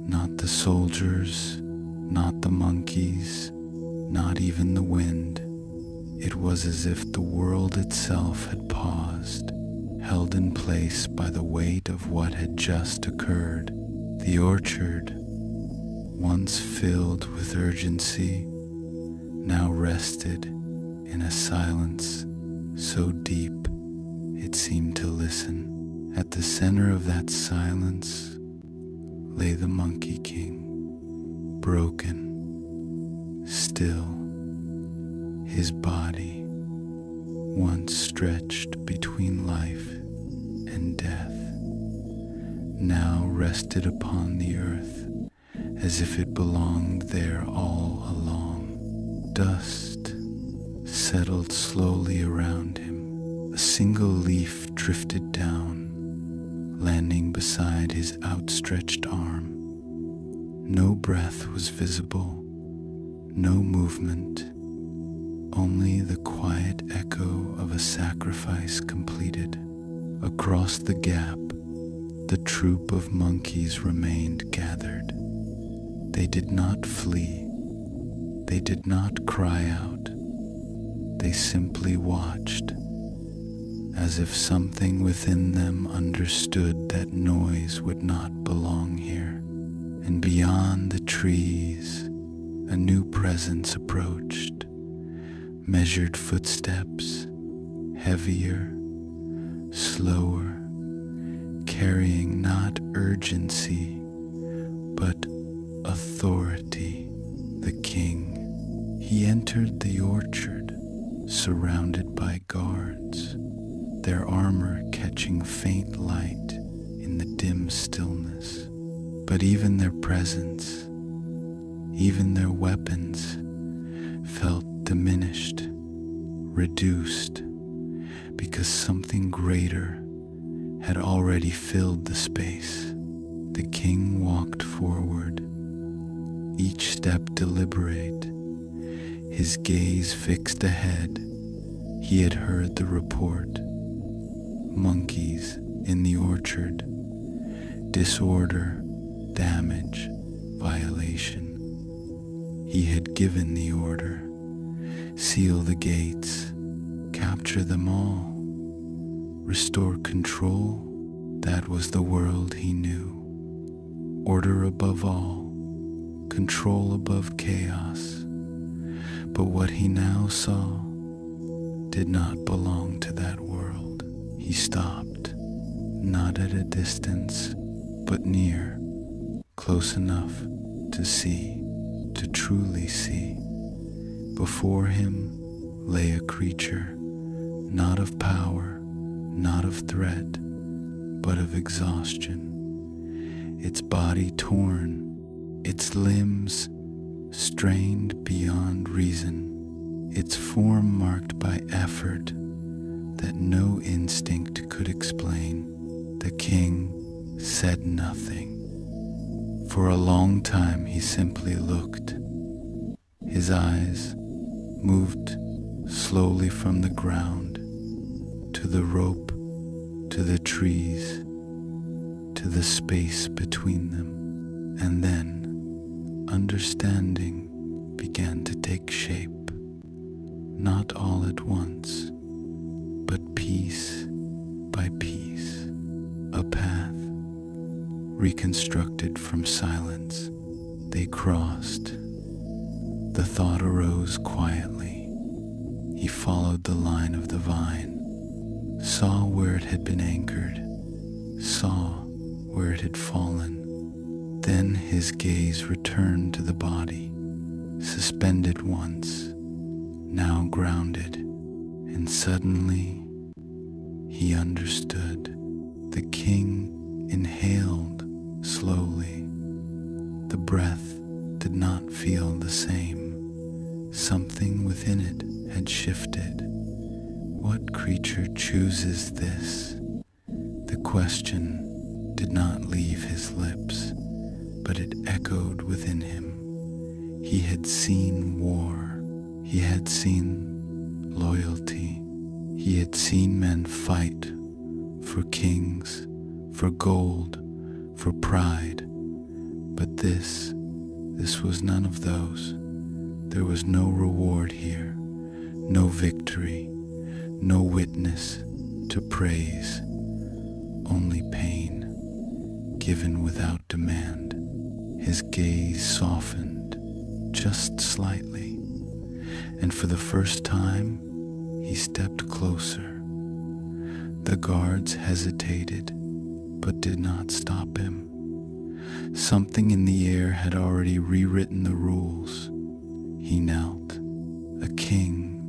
Not the soldiers, not the monkeys, not even the wind. It was as if the world itself had paused, held in place by the weight of what had just occurred. The orchard, once filled with urgency, now rested in a silence so deep it seemed to listen. At the center of that silence lay the Monkey King, broken, still, his body, once stretched between life and death, now rested upon the earth as if it belonged there all along. Dust settled slowly around him. A single leaf drifted down, landing beside his outstretched arm. No breath was visible, no movement, only the quiet echo of a sacrifice completed. Across the gap, the troop of monkeys remained gathered. They did not flee, they did not cry out, they simply watched, as if something within them understood that noise would not belong here. And beyond the trees, a new presence approached, measured footsteps, heavier, slower, carrying not urgency, but authority. The king, he entered the orchard, surrounded by guards, their armor catching faint light in the dim stillness. But even their presence, even their weapons, felt diminished, reduced, because something greater had already filled the space. The king walked forward, each step deliberate, his gaze fixed ahead. He had heard the report. Monkeys in the orchard, disorder, damage, violation. He had given the order: seal the gates, capture them all, restore control. That was the world he knew. Order above all, control above chaos. But what he now saw did not belong to that world. He stopped, not at a distance, but near, close enough to see, to truly see. Before him lay a creature, not of power, not of threat, but of exhaustion. Its body torn, its limbs strained beyond reason, its form marked by effort that no instinct could explain. The king said nothing. For a long time he simply looked. His eyes moved slowly from the ground to the rope, to the trees, to the space between them. And then understanding began to take shape, not all at once, but piece by piece. A path reconstructed from silence. They crossed. The thought arose quietly. He followed the line of the vine, saw where it had been anchored, saw where it had fallen. Then his gaze returned to the body, suspended once, now grounded, and suddenly he understood. The king inhaled slowly. The breath did not feel the same. Something within it had shifted. What creature chooses this? The question did not leave his lips, but it echoed within him. He had seen war. He had seen loyalty. He had seen men fight for kings, for gold, for pride. But this was none of those. There was no reward here, no victory, no witness to praise, only pain, given without demand. His gaze softened just slightly, and for the first time, he stepped closer. The guards hesitated, but did not stop him. Something in the air had already rewritten the rules. He knelt, a king,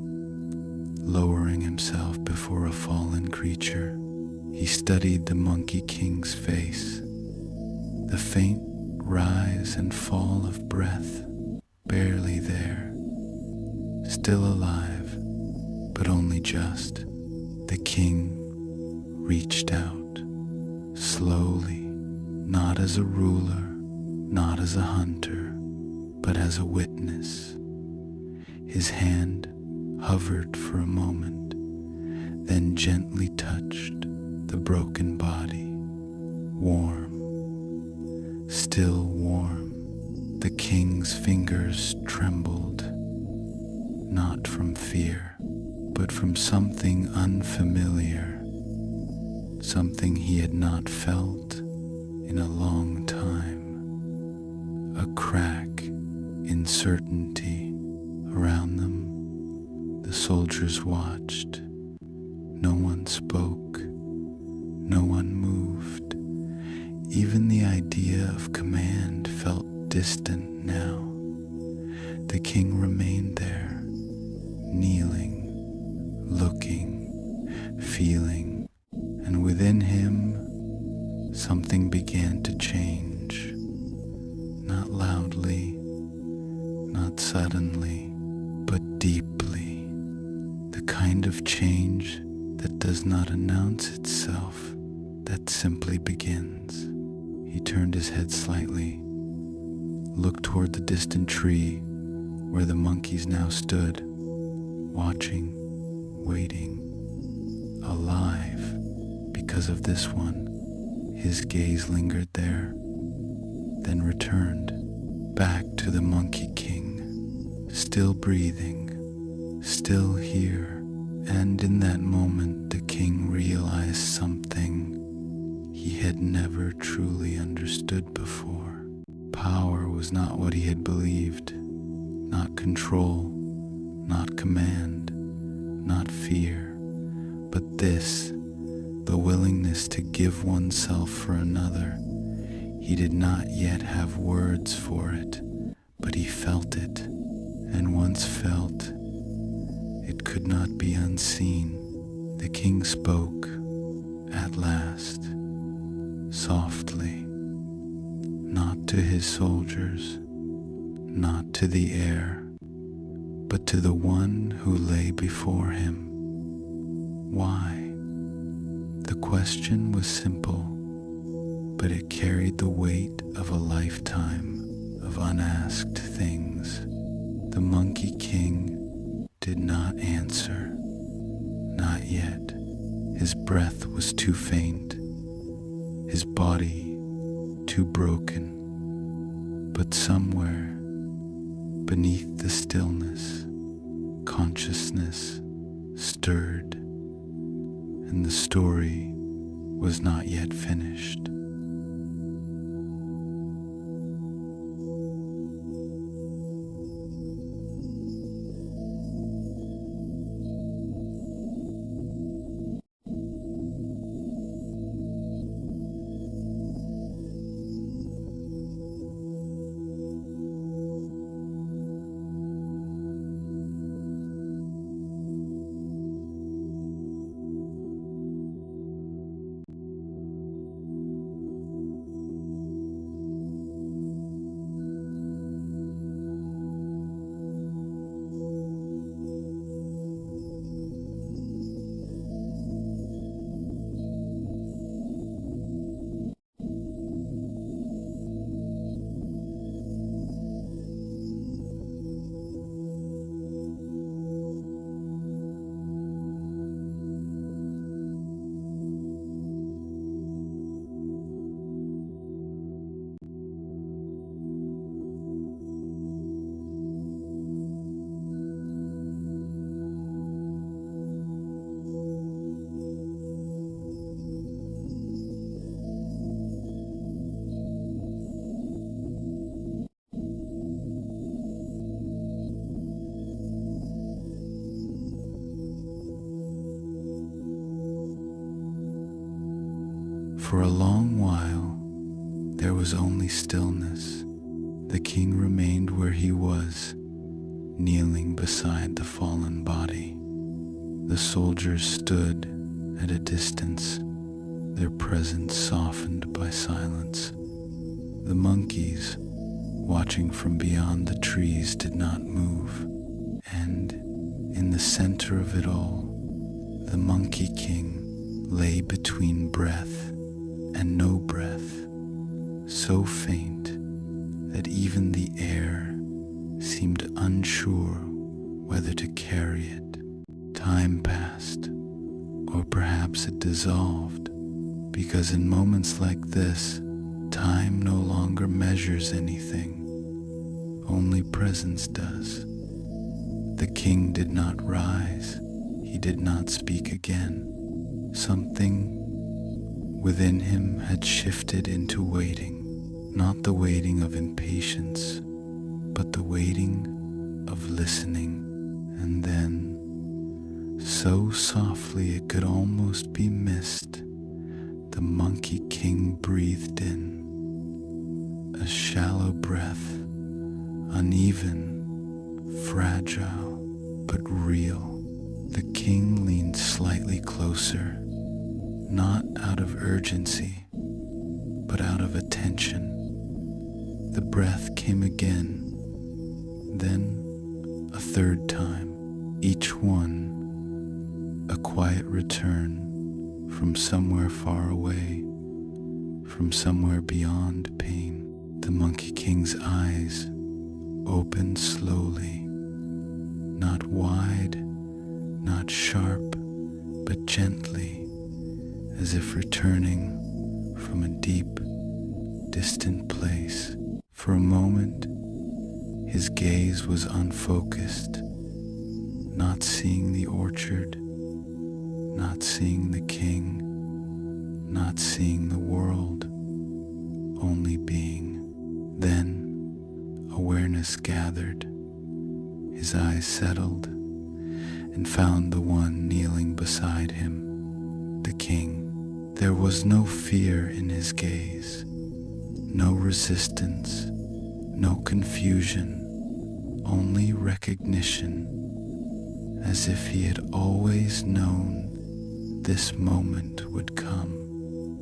lowering himself before a fallen creature. He studied the monkey king's face, the faint rise and fall of breath, barely there, still alive, but only just. The king reached out, slowly, not as a ruler, not as a hunter, but as a witness. His hand hovered for a moment, then gently touched the broken body, warm, still warm. The king's fingers trembled, not from fear, but from something unfamiliar, something he had not felt in a long time. A crack in certainty around them. The soldiers watched. No one spoke. No one moved. Even the idea of command felt distant now. The king remained there, kneeling, looking, feeling, and within him something began to change. Not loudly, not suddenly, but deeply. The kind of change that does not announce itself, that simply begins. He turned his head slightly, looked toward the distant tree where the monkeys now stood, watching, waiting, alive. Because of this one, his gaze lingered there, then returned back to the Monkey King, still breathing, still here. And in that moment, the king realized something he had never truly understood before. Power was not what he had believed, not control, not command, not fear, but this, the willingness to give oneself for another. He did not yet have words for it, but he felt it, and once felt, it could not be unseen. The king spoke, at last, softly, not to his soldiers, not to the air, but to the one who lay before him. Why? The question was simple, but it carried the weight of a lifetime of unasked things. The Monkey King did not answer, not yet. His breath was too faint, his body too broken. But somewhere beneath the stillness, consciousness stirred, and the story was not yet finished. For a long while, there was only stillness. The king remained where he was, kneeling beside the fallen body. The soldiers stood at a distance, their presence softened by silence. The monkeys, watching from beyond the trees, did not move. And in the center of it all, the Monkey King lay between breath and no breath, so faint that even the air seemed unsure whether to carry it. Time passed, or perhaps it dissolved, because in moments like this, time no longer measures anything, only presence does. The king did not rise, he did not speak again. Something within him had shifted into waiting, not the waiting of impatience, but the waiting of listening. And then, so softly it could almost be missed, the Monkey King breathed in a shallow breath, uneven, fragile, but real. The king leaned slightly closer, not out of urgency, but out of attention. The breath came again, then a third time, each one a quiet return from somewhere far away, from somewhere beyond pain. The Monkey King's eyes opened slowly, not wide, not sharp, but gently, as if returning from a deep, distant place. For a moment, gaze was unfocused, not seeing the orchard, not seeing the king, not seeing the world, only being. Then awareness gathered, his eyes settled, and found the one kneeling beside him, the king. There was no fear in his gaze, no resistance, no confusion, only recognition, as if he had always known this moment would come.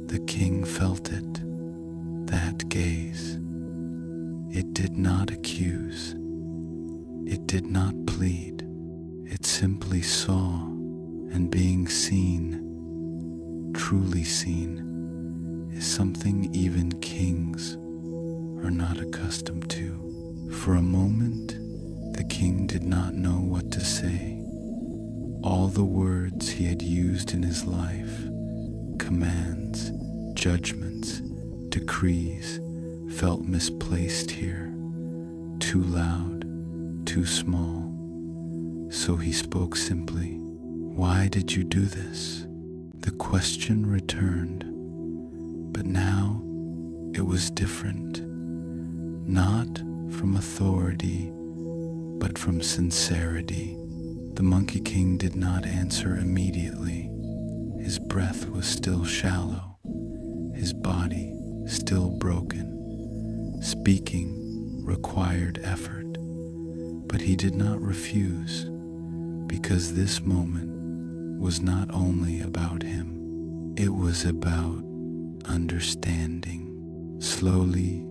The king felt it, that gaze. It did not accuse, it did not plead, it simply saw, and being seen, truly seen, is something even kings are not accustomed to. For a moment, the king did not know what to say. All the words he had used in his life, commands, judgments, decrees, felt misplaced here, too loud, too small. So he spoke simply, "Why did you do this?" The question returned, but now it was different, not from authority, but from sincerity. The Monkey King did not answer immediately. His breath was still shallow, his body still broken. Speaking required effort, but he did not refuse, because this moment was not only about him, it was about understanding. Slowly,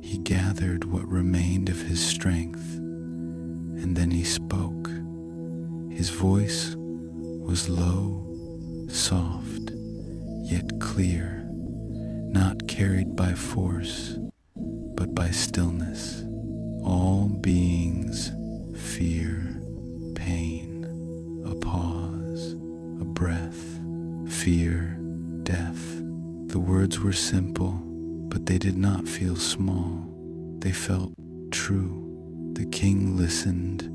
he gathered what remained of his strength, and then he spoke. His voice was low, soft, yet clear, not carried by force, but by stillness. All beings fear pain, a pause, a breath, fear, death. The words were simple, but they did not feel small. They felt true. The king listened,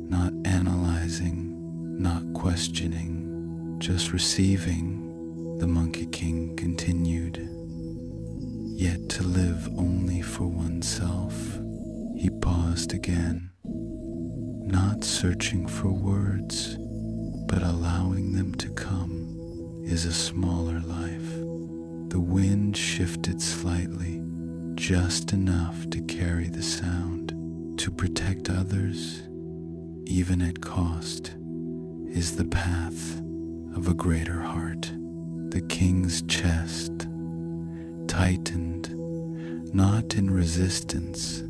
not analyzing, not questioning, just receiving. The Monkey King continued, "Yet to live only for oneself." He paused again, not searching for words, but allowing them to come, is a smaller life. The wind shifted slightly, just enough to carry the sound. To protect others, even at cost, is the path of a greater heart. The king's chest tightened, not in resistance,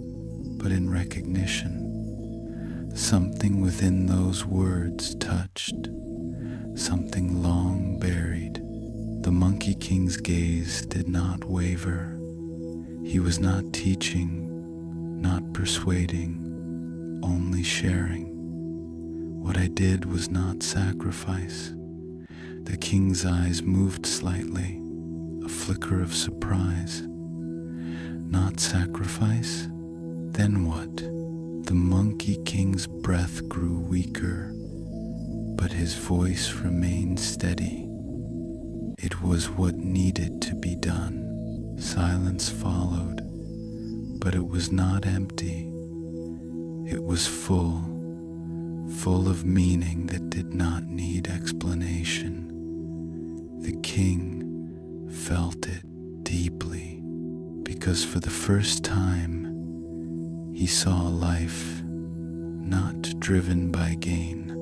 but in recognition. Something within those words touched, something long buried. The Monkey King's gaze did not waver. He was not teaching, not persuading, only sharing. What I did was not sacrifice. The king's eyes moved slightly, a flicker of surprise. Not sacrifice? Then what? The Monkey King's breath grew weaker, but his voice remained steady. It was what needed to be done. Silence followed, but it was not empty. It was full of meaning that did not need explanation. The king felt it deeply, because for the first time, he saw life not driven by gain,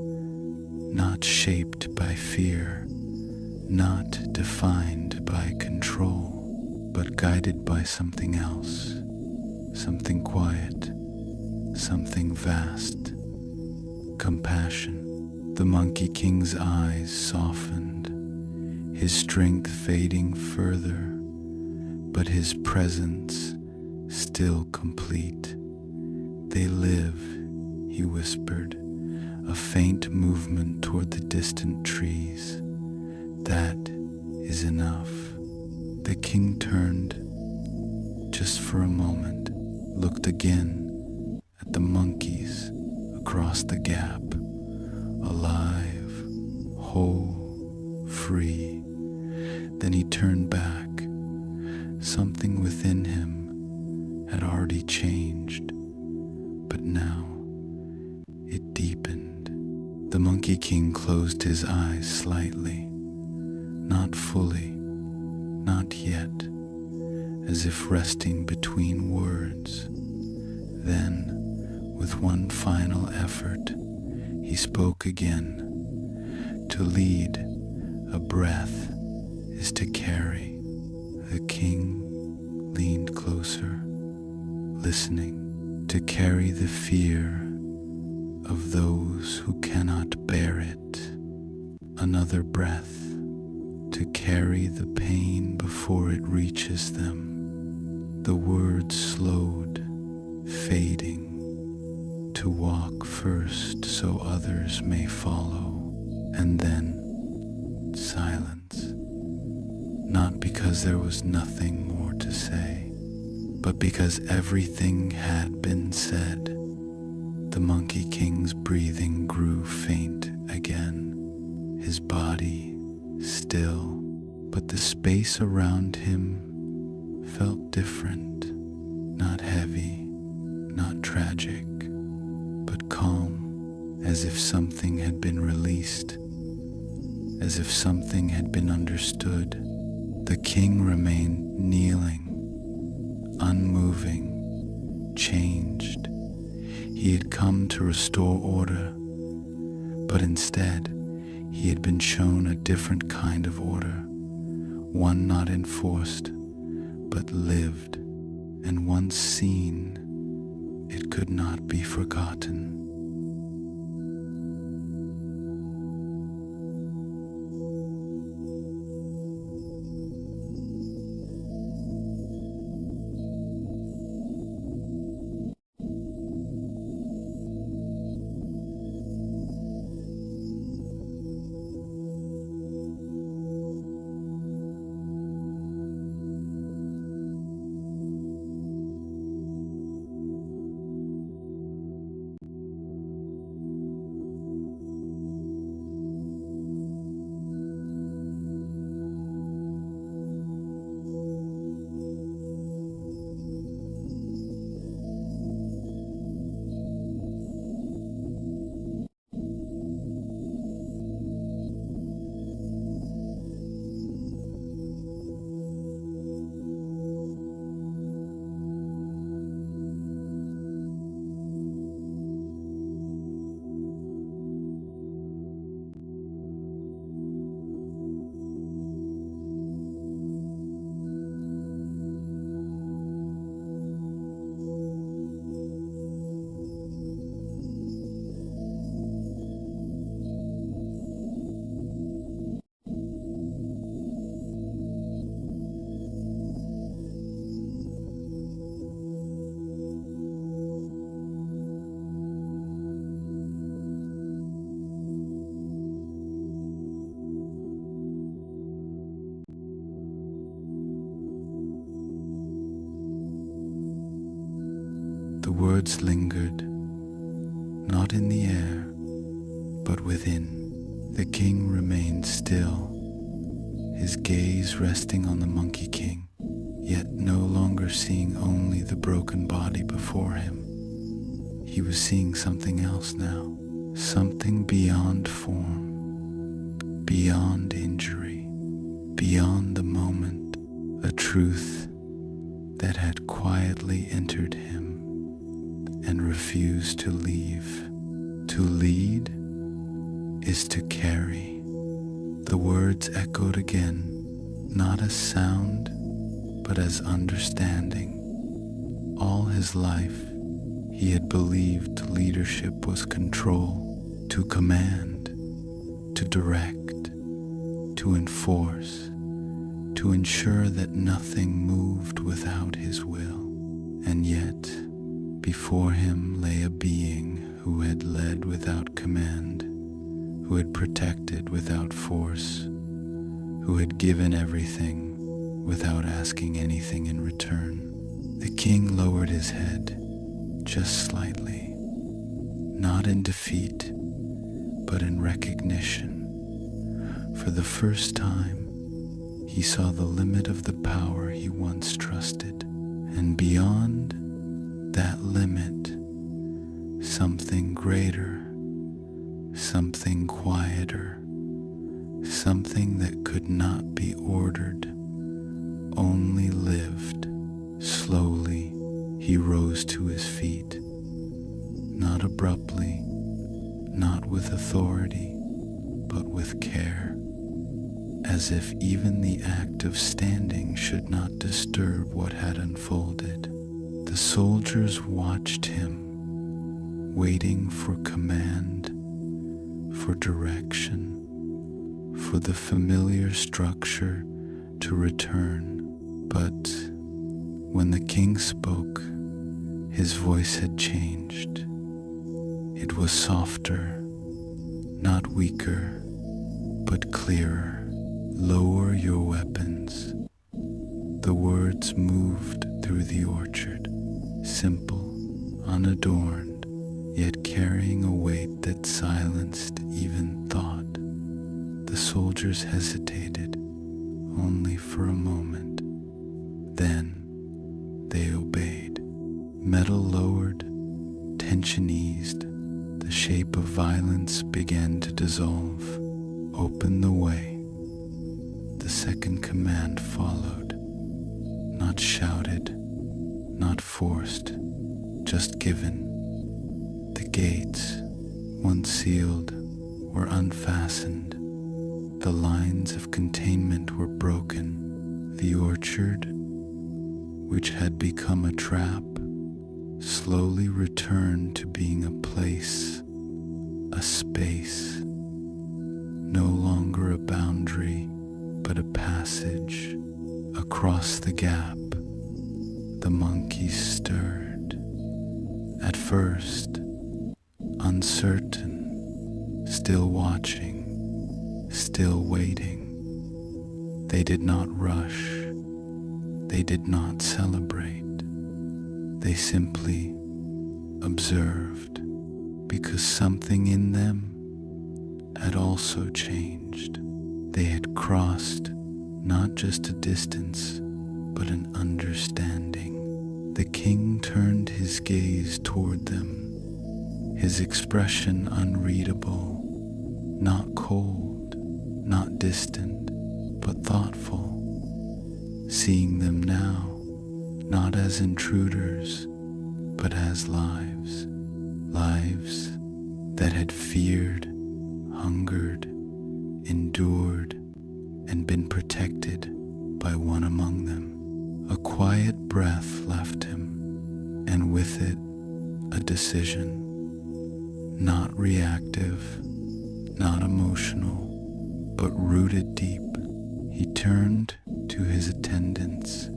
not shaped by fear, not defined by control, but guided by something else, something quiet, something vast, compassion. The Monkey King's eyes softened, his strength fading further, but his presence still complete. They live, he whispered, a faint movement toward the distant trees. That is enough. The king turned, just for a moment, looked again at at the monkeys across the gap, alive, whole, free. Then he turned back. Something within him had already changed, but now it deepened. The Monkey King closed his eyes slightly, not fully, not yet, as if resting between words. Then, with one final effort, he spoke again. To lead a breath is to carry. The king leaned closer, listening, to carry the fear of those who cannot bear it. Another breath, to carry the pain before it reaches them. The words slowed, fading, to walk first so others may follow, and then silence, not because there was nothing more to say, but because everything had been said. The Monkey King's breathing grew faint again, his body still, but the space around him felt different, not heavy, not tragic, but calm, as if something had been released, as if something had been understood. The king remained kneeling, unmoving, changed. He had come to restore order, but instead he had been shown a different kind of order, one not enforced, but lived, and once seen, it could not be forgotten. The words lingered, not in the air, but within. The king remained still, his gaze resting on the Monkey King, yet no longer seeing only the broken body before him. He was seeing something else now, something beyond form, beyond injury, beyond the moment, a truth that had quietly entered him and refused to leave. To lead is to carry. The words echoed again, not as sound, but as understanding. All his life, he had believed leadership was control, to command, to direct, to enforce, to ensure that nothing moved without his will. And yet, before him lay a being who had led without command, who had protected without force, who had given everything without asking anything in return. The king lowered his head, just slightly, not in defeat, but in recognition. For the first time, he saw the limit of the power he once trusted, and beyond that limit, something greater, something quieter, something that could not be ordered, only lived. Slowly, he rose to his feet, not abruptly, not with authority, but with care, as if even the act of standing should not disturb what had unfolded. The soldiers watched him, waiting for command, for direction, for the familiar structure to return. But when the king spoke, his voice had changed. It was softer, not weaker, but clearer. Lower your weapons. The words moved through the orchard, simple, unadorned, yet carrying a weight that silenced even thought. The soldiers hesitated, only for a moment. Then they obeyed. Metal lowered, tension eased, the shape of violence began to dissolve. Open the way. The second command followed, not shouted, not forced, just given. The gates, once sealed, were unfastened. The lines of containment were broken. The orchard, which had become a trap, slowly returned to being a place, a space, no longer a boundary, but a passage. Across the gap, the monkeys stirred. At first, uncertain, still watching, still waiting. They did not rush. They did not celebrate. They simply observed, because something in them had also changed. They had crossed not just a distance, but an understanding. The king turned his gaze toward them, his expression unreadable, not cold, not distant, but thoughtful. Seeing them now, not as intruders, but as lives, lives that had feared, hungered, endured, and been protected by one among them. A quiet breath left him, and with it, a decision. Not reactive, not emotional, but rooted deep. He turned to his attendants,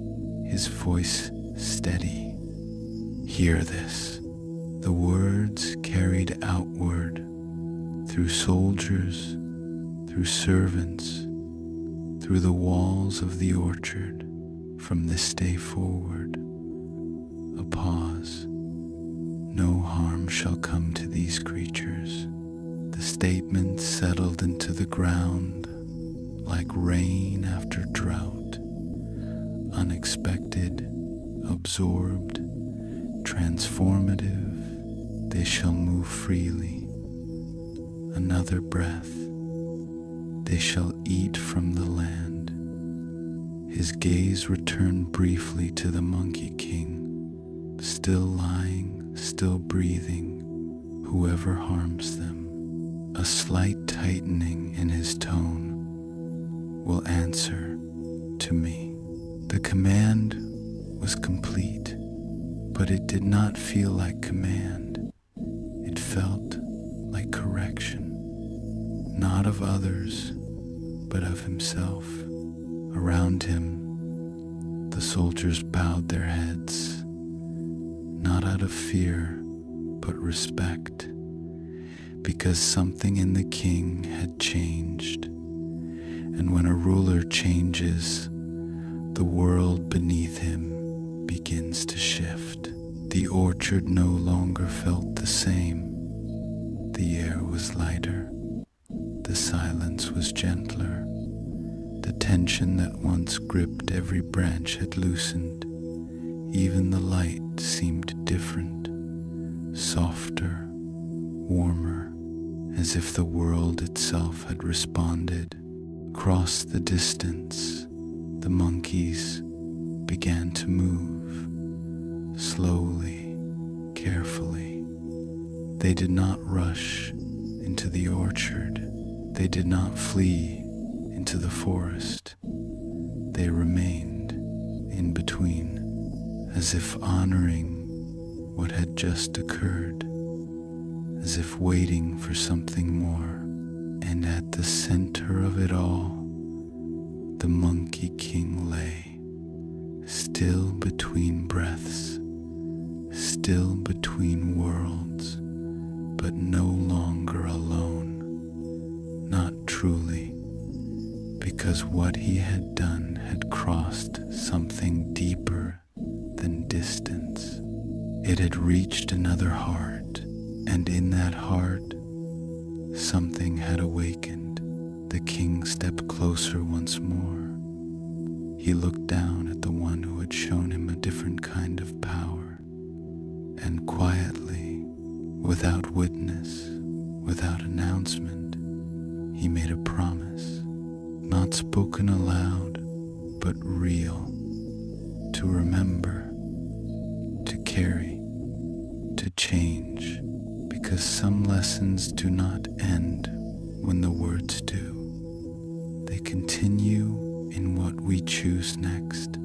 his voice steady. Hear this. The words carried outward through soldiers, through servants, through the walls of the orchard. From this day forward, a pause. No harm shall come to these creatures. The statement settled into the ground like rain after drought, unexpected, absorbed, transformative. They shall move freely. Another breath. They shall eat from the land. His gaze returned briefly to the Monkey King, still lying, still breathing, whoever harms them. A slight tightening in his tone. Will answer to me. The command was complete, but it did not feel like command. It felt like correction, not of others, but of himself. Around him, the soldiers bowed their heads, not out of fear, but respect, because something in the king had changed. And when a ruler changes, the world beneath him begins to shift. The orchard no longer felt the same. The air was lighter. The silence was gentler. The tension that once gripped every branch had loosened. Even the light seemed different, softer, warmer, as if the world itself had responded. Across the distance, the monkeys began to move, slowly, carefully. They did not rush into the orchard. They did not flee into the forest. They remained in between, as if honoring what had just occurred, as if waiting for something more. And at the center of it all, the Monkey King lay, still between breaths, still between worlds, but no longer alone, not truly, because what he had done had crossed something deeper than distance. It had reached another heart, and in that heart, something had awakened. The king stepped closer once more. He looked down at the one who had shown him a different kind of power, and quietly, without witness, without announcement, he made a promise, not spoken aloud, but real, to remember, to carry, to change, because some lessons do not end when the words do. They continue in what we choose next.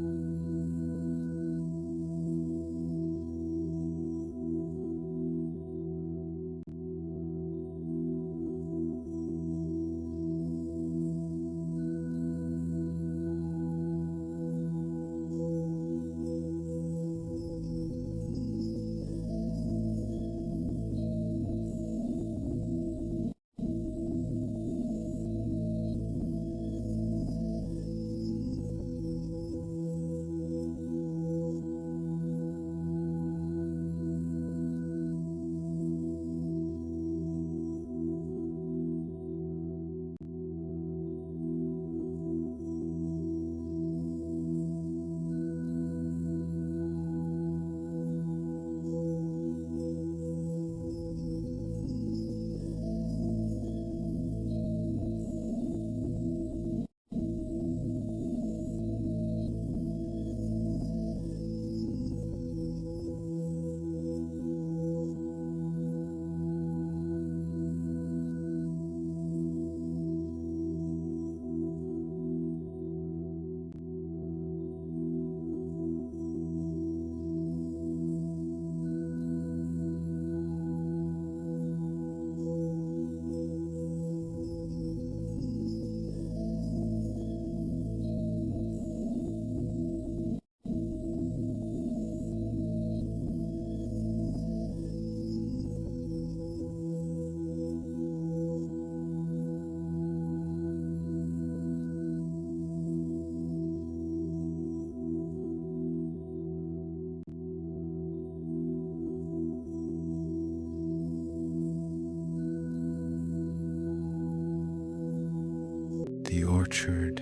The orchard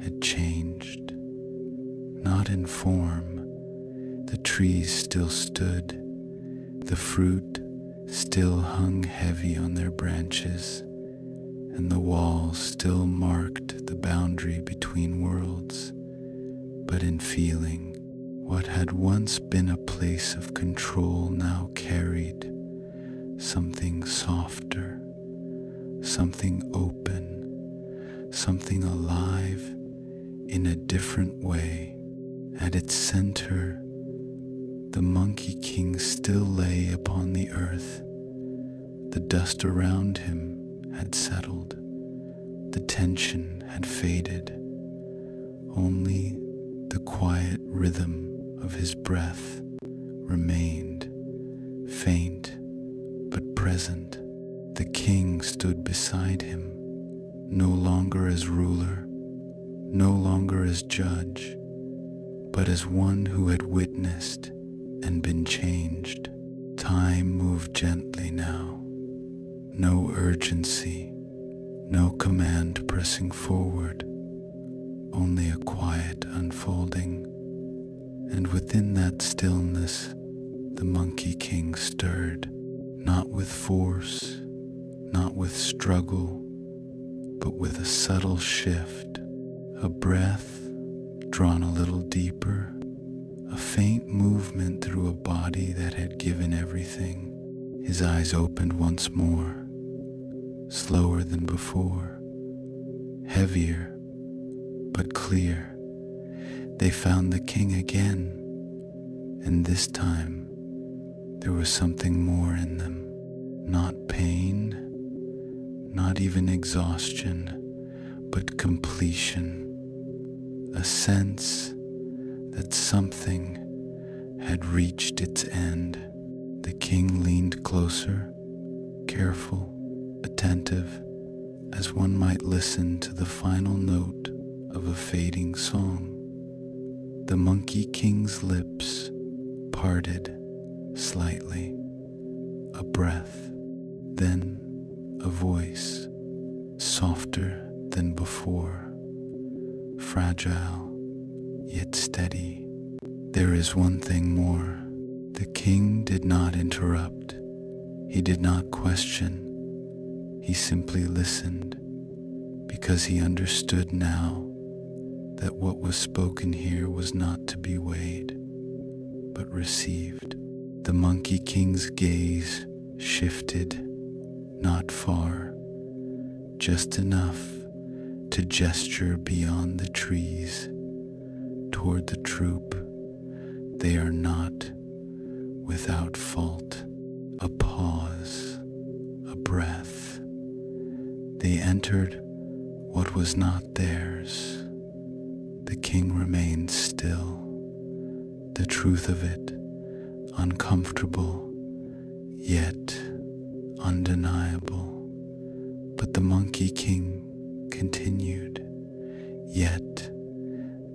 had changed, not in form. The trees still stood, the fruit still hung heavy on their branches, and the walls still marked the boundary between worlds. But in feeling, what had once been a place of control now carried something softer, something open, something alive in a different way. At its center, the Monkey King still lay upon the earth. The dust around him had settled. The tension had faded. Only the quiet rhythm of his breath remained, faint but present. The king stood beside him, no longer as ruler, no longer as judge, but as one who had witnessed and been changed. Time moved gently now. No urgency, no command pressing forward, only a quiet unfolding. And within that stillness, the Monkey King stirred, not with force, not with struggle, but with a subtle shift, a breath drawn a little deeper, a faint movement through a body that had given everything. His eyes opened once more, slower than before, heavier but clear. They found the king again, and this time there was something more in them. Not pain, not even exhaustion, but completion. A sense that something had reached its end. The king leaned closer, careful, attentive, as one might listen to the final note of a fading song. The Monkey King's lips parted slightly, a breath, then a voice, softer than before, fragile yet steady. There is one thing more. The king did not interrupt. He did not question. He simply listened, because he understood now that what was spoken here was not to be weighed, but received. The Monkey King's gaze shifted, not far, just enough to gesture beyond the trees, toward the troop. They are not without fault. A pause, a breath. They entered what was not theirs. The king remained still. The truth of it, uncomfortable, yet undeniable. But the Monkey King continued, yet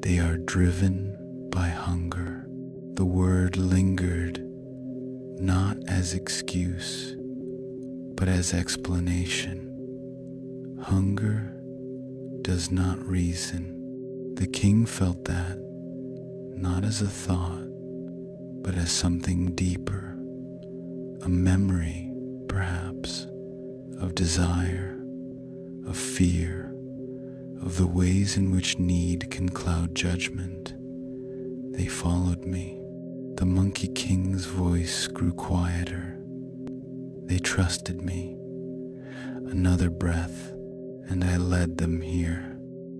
they are driven by hunger. The word lingered, not as excuse, but as explanation. Hunger does not reason. The king felt that, not as a thought, but as something deeper, a memory, perhaps, of desire, of fear, of the ways in which need can cloud judgment. They followed me. The Monkey King's voice grew quieter. They trusted me. Another breath, and I led them here.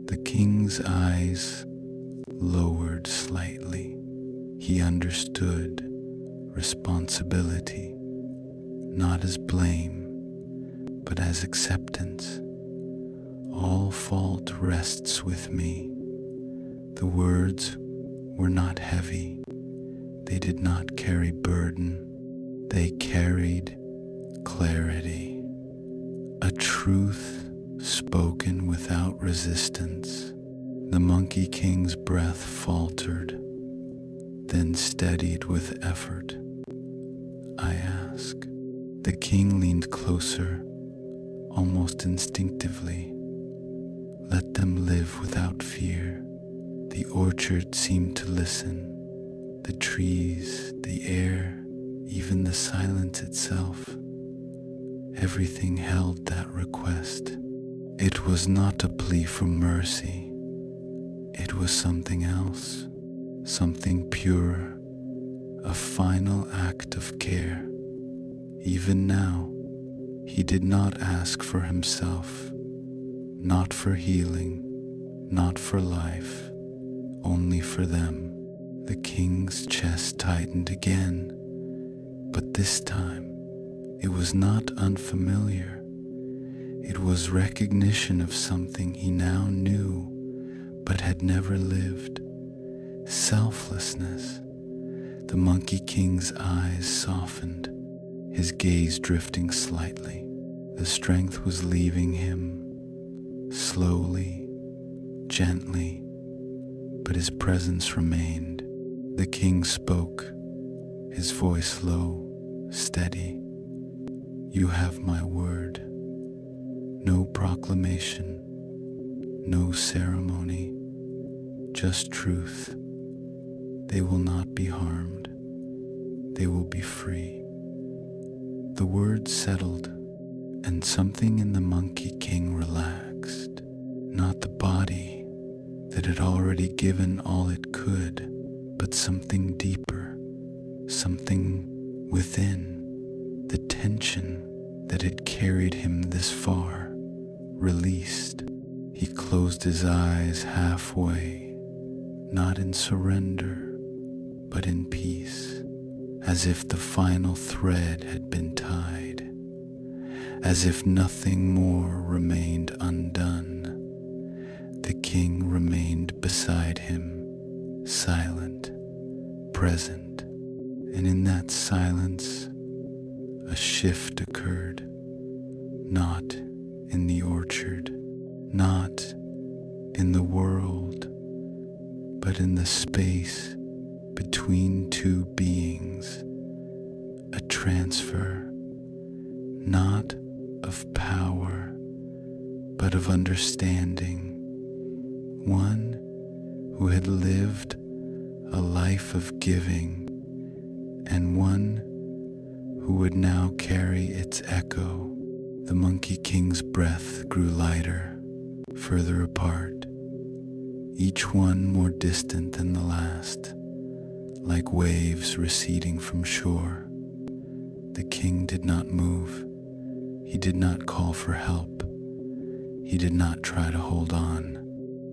The king's eyes lowered slightly. He understood responsibility, not as blame, but as acceptance. All fault rests with me. The words were not heavy. They did not carry burden. They carried clarity, a truth spoken without resistance. The Monkey King's breath faltered, then steadied with effort. I ask. The king leaned closer, almost instinctively. Let them live without fear. The orchard seemed to listen. The trees, the air, even the silence itself. Everything held that request. It was not a plea for mercy. It was something else, something purer, a final act of care. Even now, he did not ask for himself, not for healing, not for life, only for them. The king's chest tightened again, but this time it was not unfamiliar. It was recognition of something he now knew but had never lived. Selflessness. The Monkey King's eyes softened, his gaze drifting slightly. The strength was leaving him, slowly, gently, but his presence remained. The king spoke, his voice low, steady. You have my word. No proclamation, no ceremony, just truth. They will not be harmed. They will be free. The words settled, and something in the Monkey King relaxed. Not the body that had already given all it could, but something deeper, something within. The tension that had carried him this far released. He closed his eyes halfway, not in surrender, but in peace, as if the final thread had been tied, as if nothing more remained undone. The king remained beside him, silent, present, and in that silence, a shift occurred, not in the orchard, not in the world, but in the space between two beings, a transfer, not of power, but of understanding. One who had lived a life of giving, and one who would now carry its echo. The Monkey King's breath grew lighter, further apart, each one more distant than the last, like waves receding from shore. The king did not move. He did not call for help. He did not try to hold on,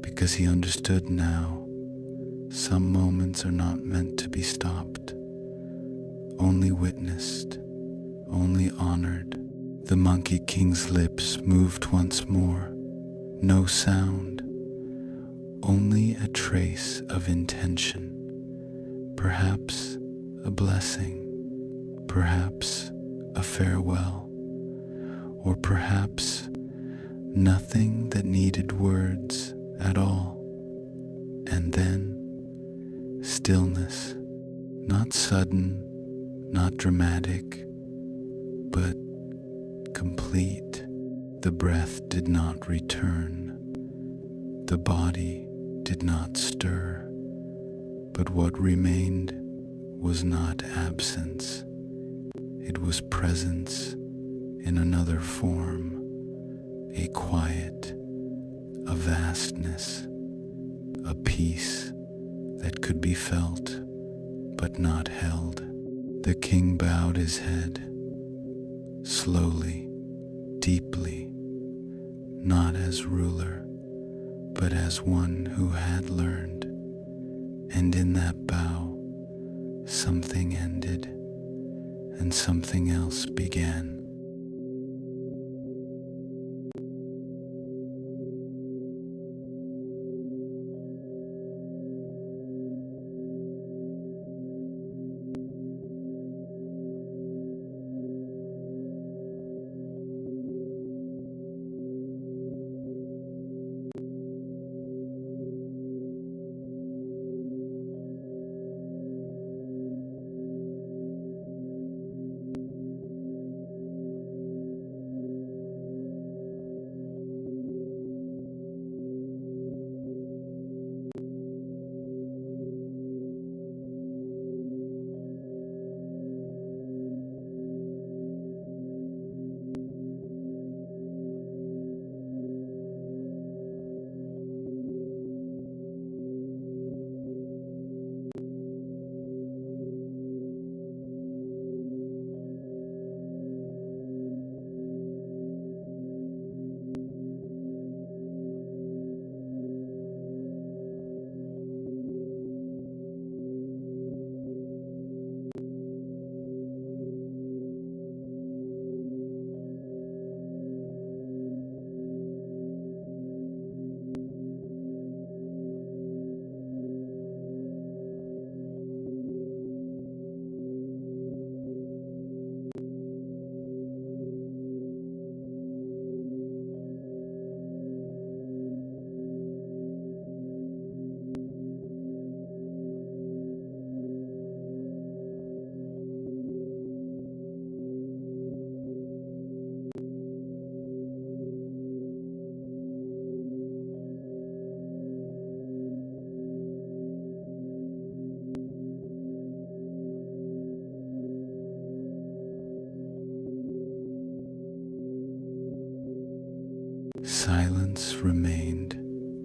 because he understood now, some moments are not meant to be stopped, only witnessed, only honored. The Monkey King's lips moved once more, no sound, only a trace of intention, perhaps a blessing, perhaps a farewell, or perhaps nothing that needed words at all. And then stillness, not sudden, not dramatic, but complete. The breath did not return. The body did not stir. But what remained was not absence. It was presence in another form, a quiet, a vastness, a peace that could be felt but not held. The king bowed his head, slowly, deeply, not as ruler, but as one who had learned. And in that bow, something ended and something else began. Silence remained,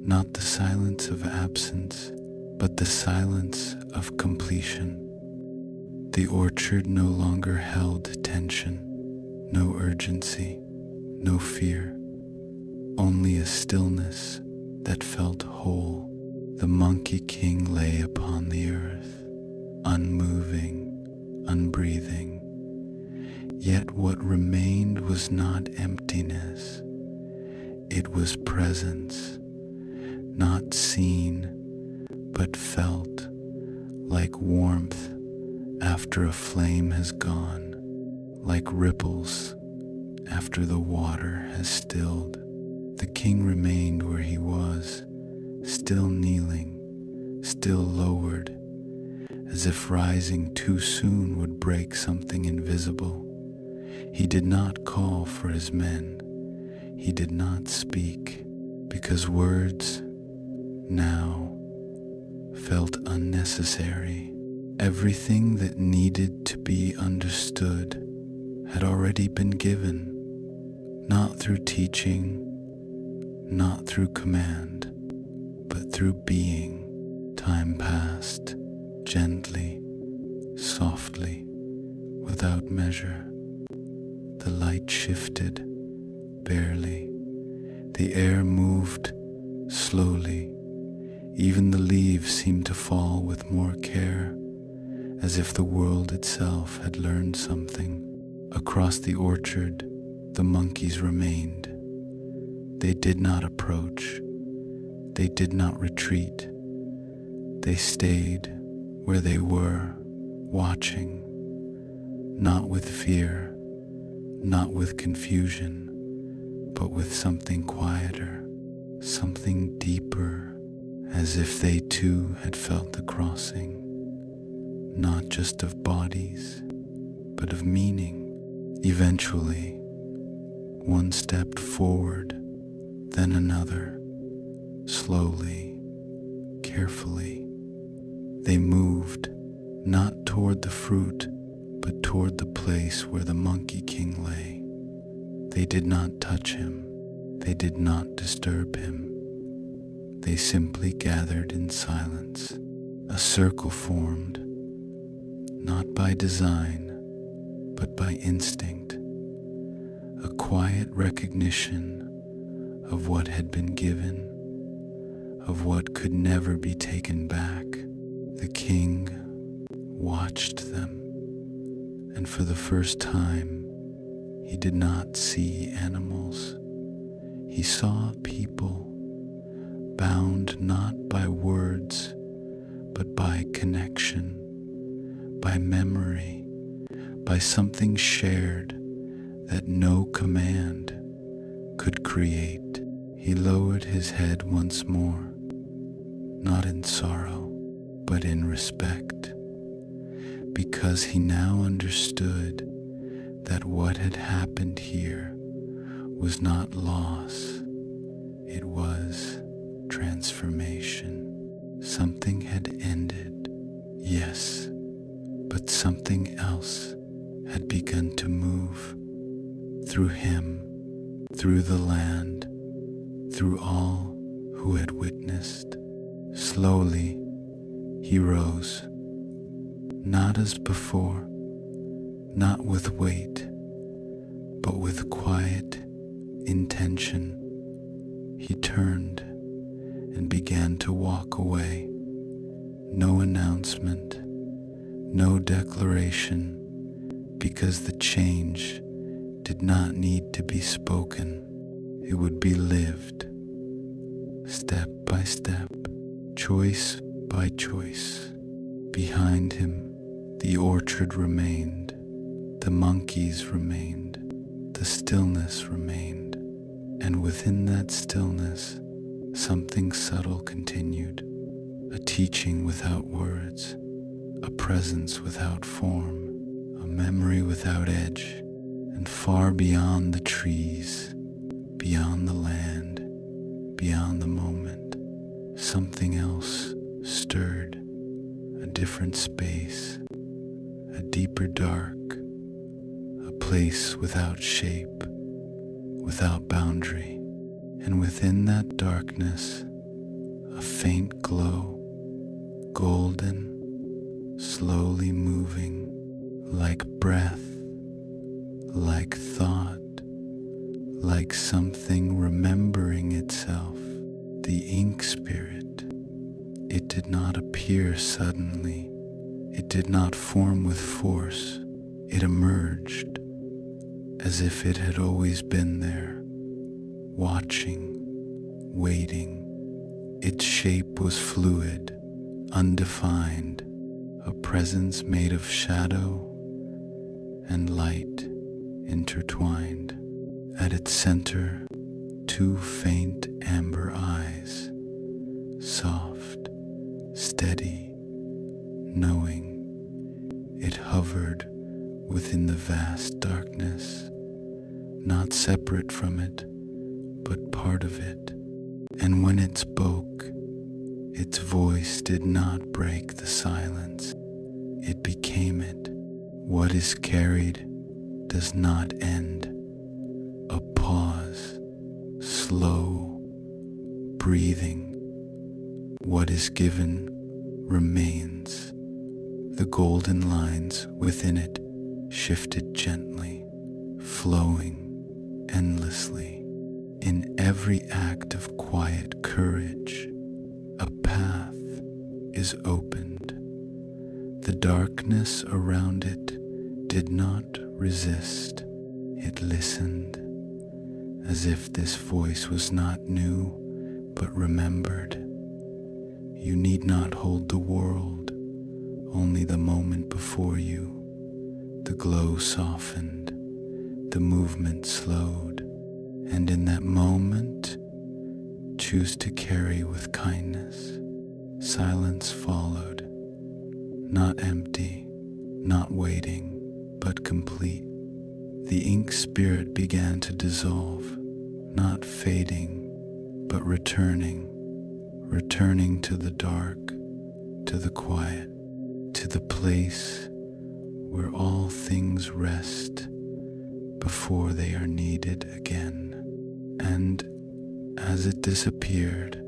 not the silence of absence, but the silence of completion. The orchard no longer held tension, no urgency, no fear, only a stillness that felt whole. The Monkey King lay upon the earth, unmoving, unbreathing. Yet what remained was not emptiness. It was presence, not seen, but felt, like warmth after a flame has gone, like ripples after the water has stilled. The king remained where he was, still kneeling, still lowered, as if rising too soon would break something invisible. He did not call for his men. He did not speak, because words now felt unnecessary. Everything that needed to be understood had already been given, not through teaching, not through command, but through being. Time passed, gently, softly, without measure. The light shifted, barely. The air moved slowly. Even the leaves seemed to fall with more care, as if the world itself had learned something. Across the orchard, the monkeys remained. They did not approach. They did not retreat. They stayed where they were, watching, not with fear, not with confusion, but with something quieter, something deeper, as if they too had felt the crossing, not just of bodies, but of meaning. Eventually, one stepped forward, then another, slowly, carefully. They moved, not toward the fruit, but toward the place where the Monkey King lay. They did not touch him. They did not disturb him. They simply gathered in silence. A circle formed, not by design, but by instinct. A quiet recognition of what had been given, of what could never be taken back. The king watched them, and for the first time, he did not see animals. He saw people, bound not by words, but by connection, by memory, by something shared that no command could create. He lowered his head once more, not in sorrow, but in respect, because he now understood that what had happened here was not loss, it was transformation. Something had ended, yes, but something else had begun to move through him, through the land, through all who had witnessed. Slowly, he rose, not as before, not with weight, but with quiet intention. He turned and began to walk away. No announcement, no declaration, because the change did not need to be spoken. It would be lived, step by step, choice by choice. Behind him, the orchard remained, the monkeys remained, the stillness remained, and within that stillness, something subtle continued, a teaching without words, a presence without form, a memory without edge, and far beyond the trees, beyond the land, beyond the moment, something else stirred, a different space, a deeper dark, a place without shape, without boundary. And within that darkness, a faint glow, golden, slowly moving, like breath, like thought, like something remembering itself. The ink spirit, it did not appear suddenly. It did not form with force. It emerged as if it had always been there, watching, waiting. Its shape was fluid, undefined, a presence made of shadow and light intertwined. At its center, two faint amber eyes, soft, steady, knowing. It hovered within the vast darkness, not separate from it, but part of it. And when it spoke, its voice did not break the silence. It became it. What is carried does not end. A pause, slow, breathing. What is given remains. The golden lines within it shifted gently, flowing endlessly. In every act of quiet courage, a path is opened. The darkness around it did not resist. It listened, as if this voice was not new, but remembered. You need not hold the world, only the moment before you. The glow softened, the movement slowed, and in that moment, choose to carry with kindness. Silence followed, not empty, not waiting, but complete. The ink spirit began to dissolve, not fading, but returning to the dark, to the quiet, to the place where all things rest before they are needed again. And as it disappeared,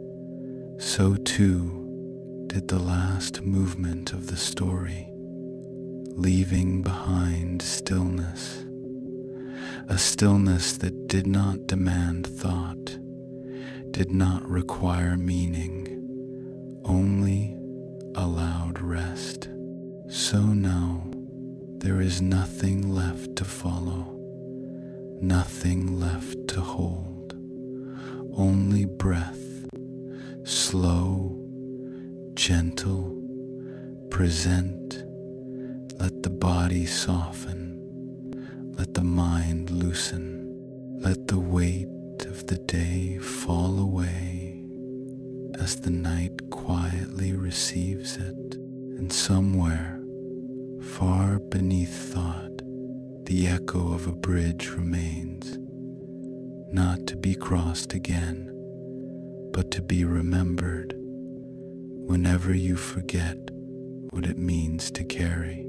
so too did the last movement of the story, leaving behind stillness, a stillness that did not demand thought, did not require meaning, only allowed rest. So now there is nothing left to follow, nothing left to hold, only breath, slow, gentle, present. Let the body soften, let the mind loosen, let the weight of the day fall away as the night quietly receives it. And somewhere, far beneath thought, the echo of a bridge remains, not to be crossed again, but to be remembered whenever you forget what it means to carry.